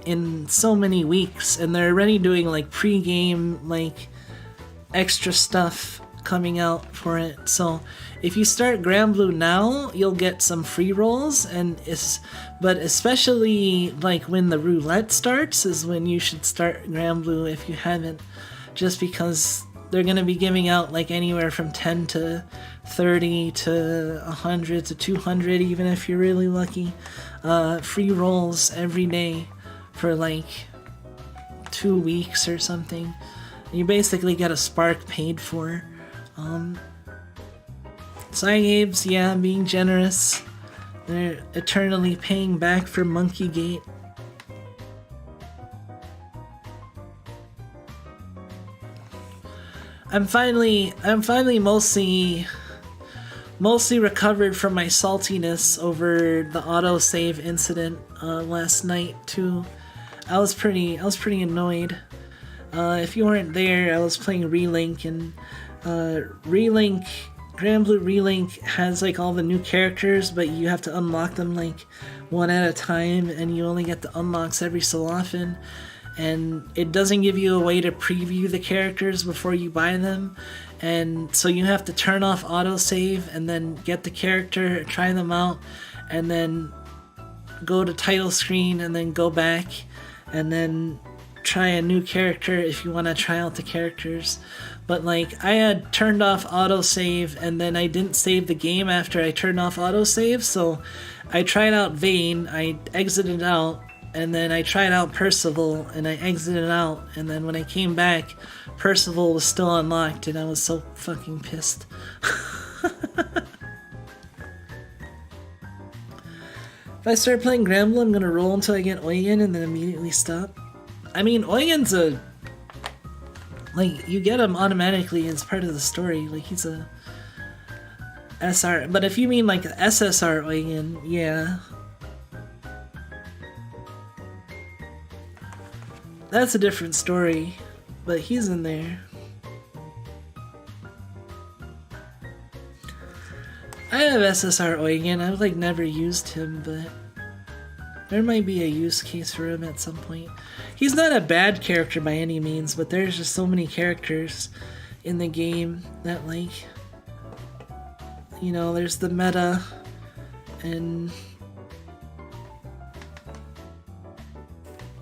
in so many weeks, and they're already doing, like, pre-game, like, extra stuff coming out for it. So if you start Grand Blue now, you'll get some free rolls, but especially like when the roulette starts is when you should start Grand Blue if you haven't, just because they're going to be giving out like anywhere from 10 to 30 to 100 to 200, even if you're really lucky, free rolls every day for like 2 weeks or something. You basically get a spark paid for. Cygames, yeah, being generous. They're eternally paying back for Monkey Gate. I'm finally mostly recovered from my saltiness over the autosave incident last night too. I was pretty annoyed. If you weren't there, I was playing Relink, and Relink, Grand Blue Relink has like all the new characters, but you have to unlock them like one at a time, and you only get the unlocks every so often, and it doesn't give you a way to preview the characters before you buy them, and so you have to turn off autosave and then get the character, try them out, and then go to title screen and then go back and then try a new character if you want to try out the characters. But like, I had turned off autosave and then I didn't save the game after I turned off autosave, so I tried out Vayne, I exited out, and then I tried out Percival and I exited out, and then when I came back, Percival was still unlocked, and I was so fucking pissed. If I start playing Grand Blue, I'm gonna roll until I get Eugen and then immediately stop. I mean, Eugen's like, you get him automatically as part of the story. Like, he's a SR. But if you mean like SSR Eugen, yeah. That's a different story. But he's in there. I have SSR Eugen. I've like never used him, but there might be a use case for him at some point. He's not a bad character by any means, but there's just so many characters in the game that, like, you know, there's the meta, and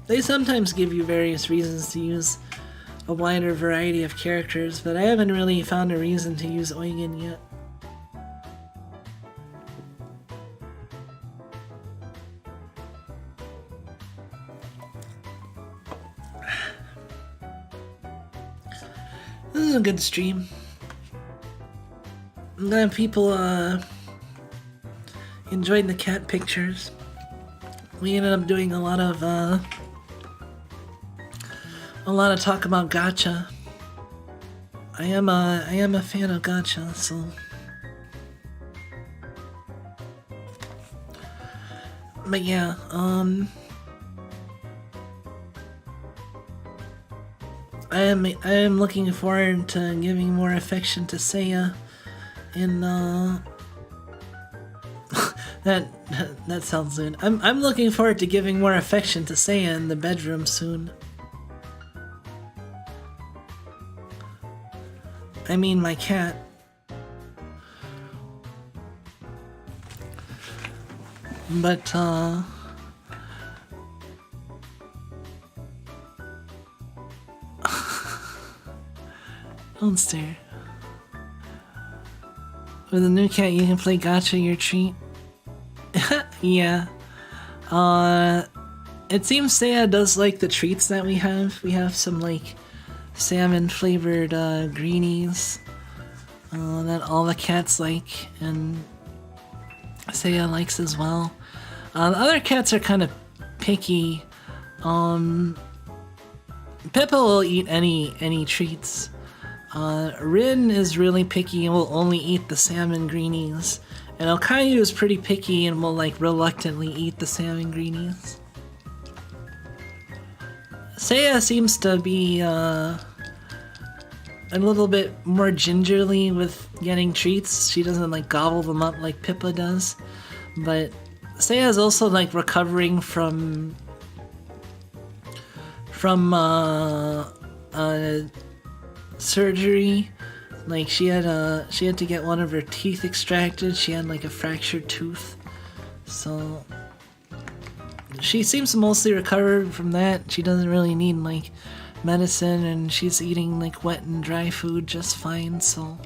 they sometimes give you various reasons to use a wider variety of characters, but I haven't really found a reason to use Eugen yet. This is a good stream. I'm glad people enjoyed the cat pictures. We ended up doing a lot of talk about gacha. I am a fan of gacha, so. But yeah, I am looking forward to giving more affection to Seiya in that sounds soon. I'm looking forward to giving more affection to Seiya in the bedroom soon. I mean my cat. But Don't stare. With a new cat, you can play Gotcha Your Treat. Yeah. It seems Seiya does like the treats that we have. We have some like salmon flavored greenies that all the cats like, and Seiya likes as well. The other cats are kind of picky. Pippa will eat any treats. Rin is really picky and will only eat the salmon greenies. And Okayu is pretty picky and will like reluctantly eat the salmon greenies. Seiya seems to be a little bit more gingerly with getting treats. She doesn't like gobble them up like Pippa does. But Seiya is also like recovering from surgery. Like she had to get one of her teeth extracted. She had like a fractured tooth. So she seems to mostly recover from that. She doesn't really need like medicine, and she's eating like wet and dry food just fine, so.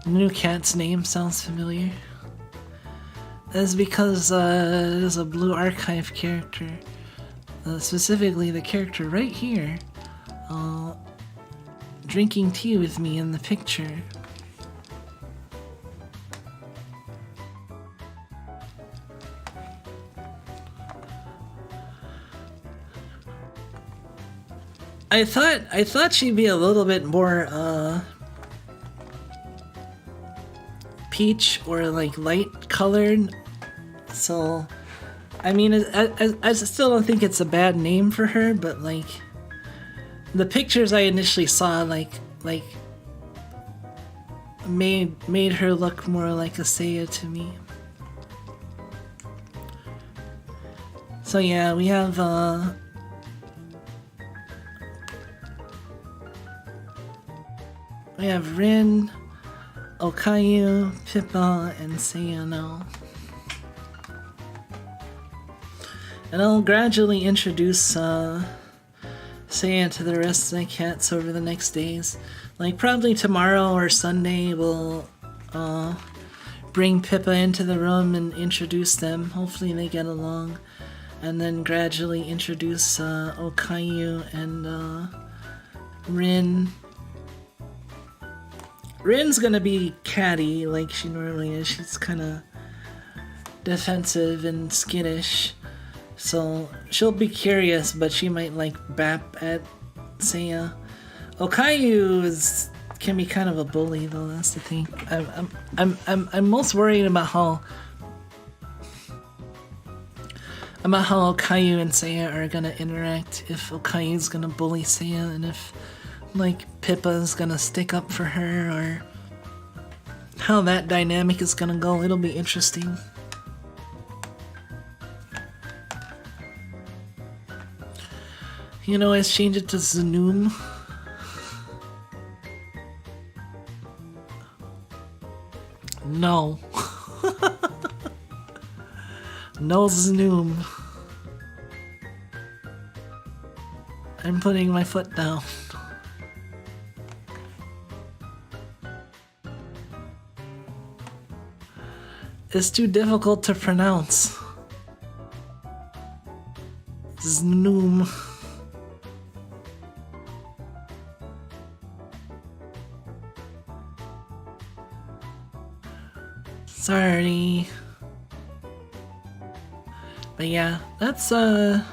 The new cat's name sounds familiar. That's because it is a Blue Archive character. Specifically the character right here. Drinking tea with me in the picture. I thought she'd be a little bit more peach or like light colored. So I mean, I still don't think it's a bad name for her, but like the pictures I initially saw like made her look more like a Seiya to me. So yeah, we have Rin, Okayu, Pippa, and Seiya now. And I'll gradually introduce Seiya to the rest of the cats over the next days. Like probably tomorrow or Sunday we'll bring Pippa into the room and introduce them. Hopefully they get along. And then gradually introduce Okayu and Rin. Rin's gonna be catty like she normally is. She's kinda defensive and skittish. So she'll be curious, but she might like bap at Seiya. Okayu can be kind of a bully though, that's the thing. I'm most worried about how Okayu and Seiya are gonna interact, if Okayu's gonna bully Seiya, and if like Pippa's gonna stick up for her, or how that dynamic is gonna go. It'll be interesting. You know, let's change it to Znoom. No. No Znoom. I'm putting my foot down. It's too difficult to pronounce. Znoom. Sorry. But yeah, that's about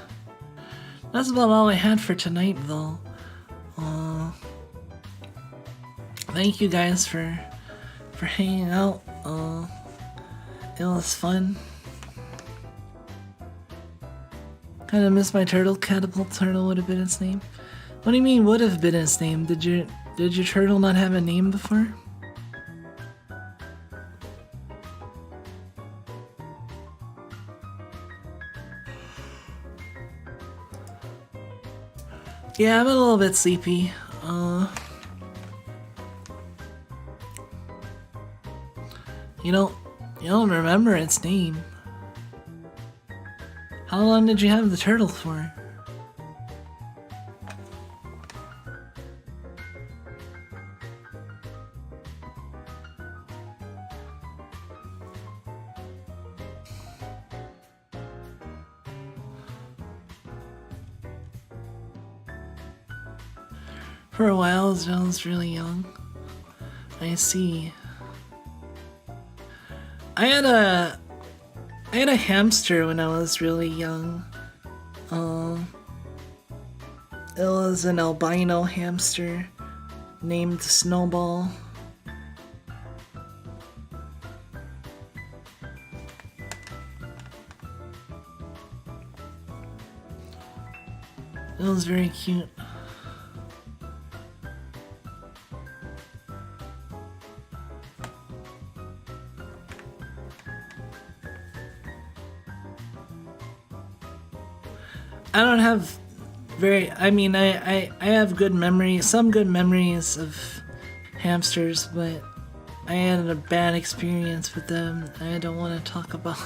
all I had for tonight though. Thank you guys for hanging out. It was fun. Kinda miss my turtle. Catapult turtle would have been its name. What do you mean would have been its name? Did your turtle not have a name before? Yeah, I'm a little bit sleepy. You don't remember its name. How long did you have the turtle for? For a while, I was really young. I see. I had a hamster when I was really young. It was an albino hamster named Snowball. It was very cute. I don't have I have good memories, some good memories of hamsters, but I had a bad experience with them I don't want to talk about.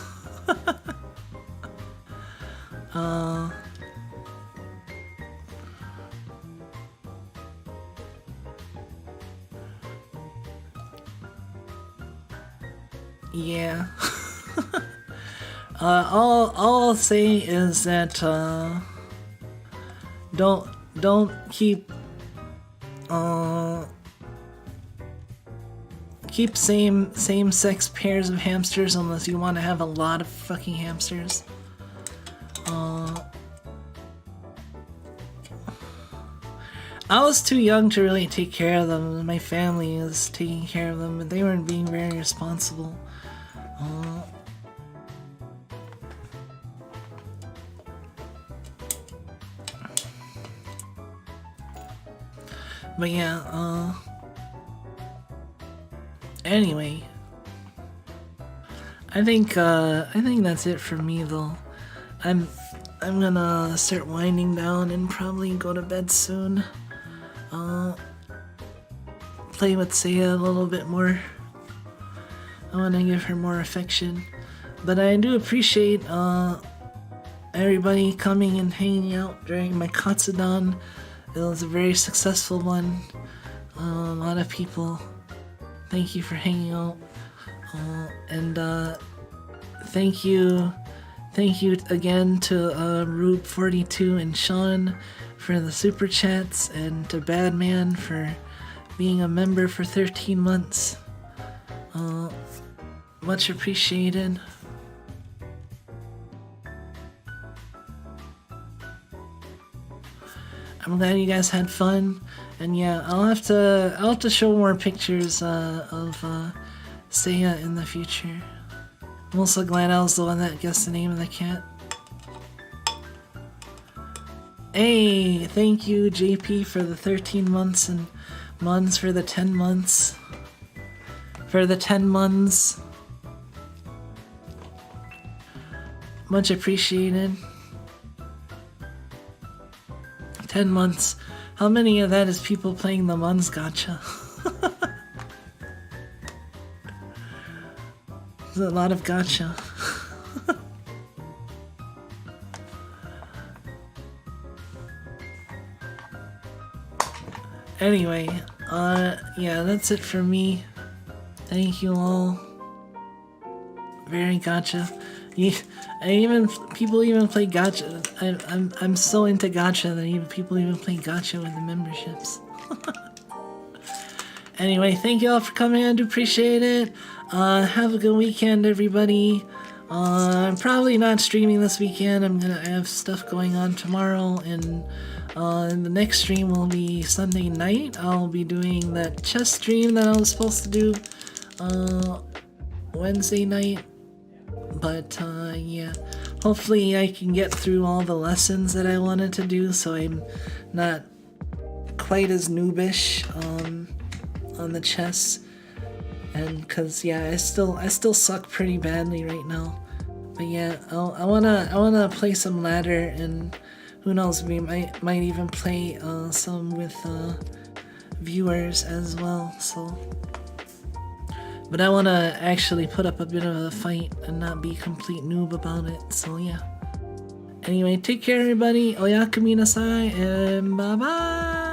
Yeah. All I'll say is that don't keep same sex pairs of hamsters unless you want to have a lot of fucking hamsters. I was too young to really take care of them. My family was taking care of them, but they weren't being very responsible. But yeah, anyway, I think that's it for me though. I'm gonna start winding down and probably go to bed soon. Play with Seiya a little bit more. I want to give her more affection, but I do appreciate everybody coming and hanging out during my Catsudan. It was a very successful one. A lot of people. Thank you for hanging out, and thank you again to Rube42 and Sean for the super chats, and to Badman for being a member for 13 months. Much appreciated. I'm glad you guys had fun, and yeah, I'll have to show more pictures of Seiya in the future. I'm also glad I was the one that guessed the name of the cat. Hey, thank you JP for the 13 months, and Muns for the 10 months. For the 10 months. Much appreciated. 10 months. How many of that is people playing the Muns gacha? There's a lot of gacha. Anyway, yeah, that's it for me. Thank you all. Very gacha. People even play gacha. I'm so into gacha that people even play gacha with the memberships. Anyway, thank you all for coming. I do appreciate it. Have a good weekend, everybody. I'm probably not streaming this weekend. I have stuff going on tomorrow, and the next stream will be Sunday night. I'll be doing that chess stream that I was supposed to do Wednesday night. But yeah, hopefully I can get through all the lessons that I wanted to do, so I'm not quite as noobish on the chess. And cause yeah, I still suck pretty badly right now. But yeah, I wanna play some ladder, and who knows, we might even play some with viewers as well. So. But I want to actually put up a bit of a fight and not be complete noob about it, so yeah. Anyway, take care everybody, oyaku minasai, and bye bye!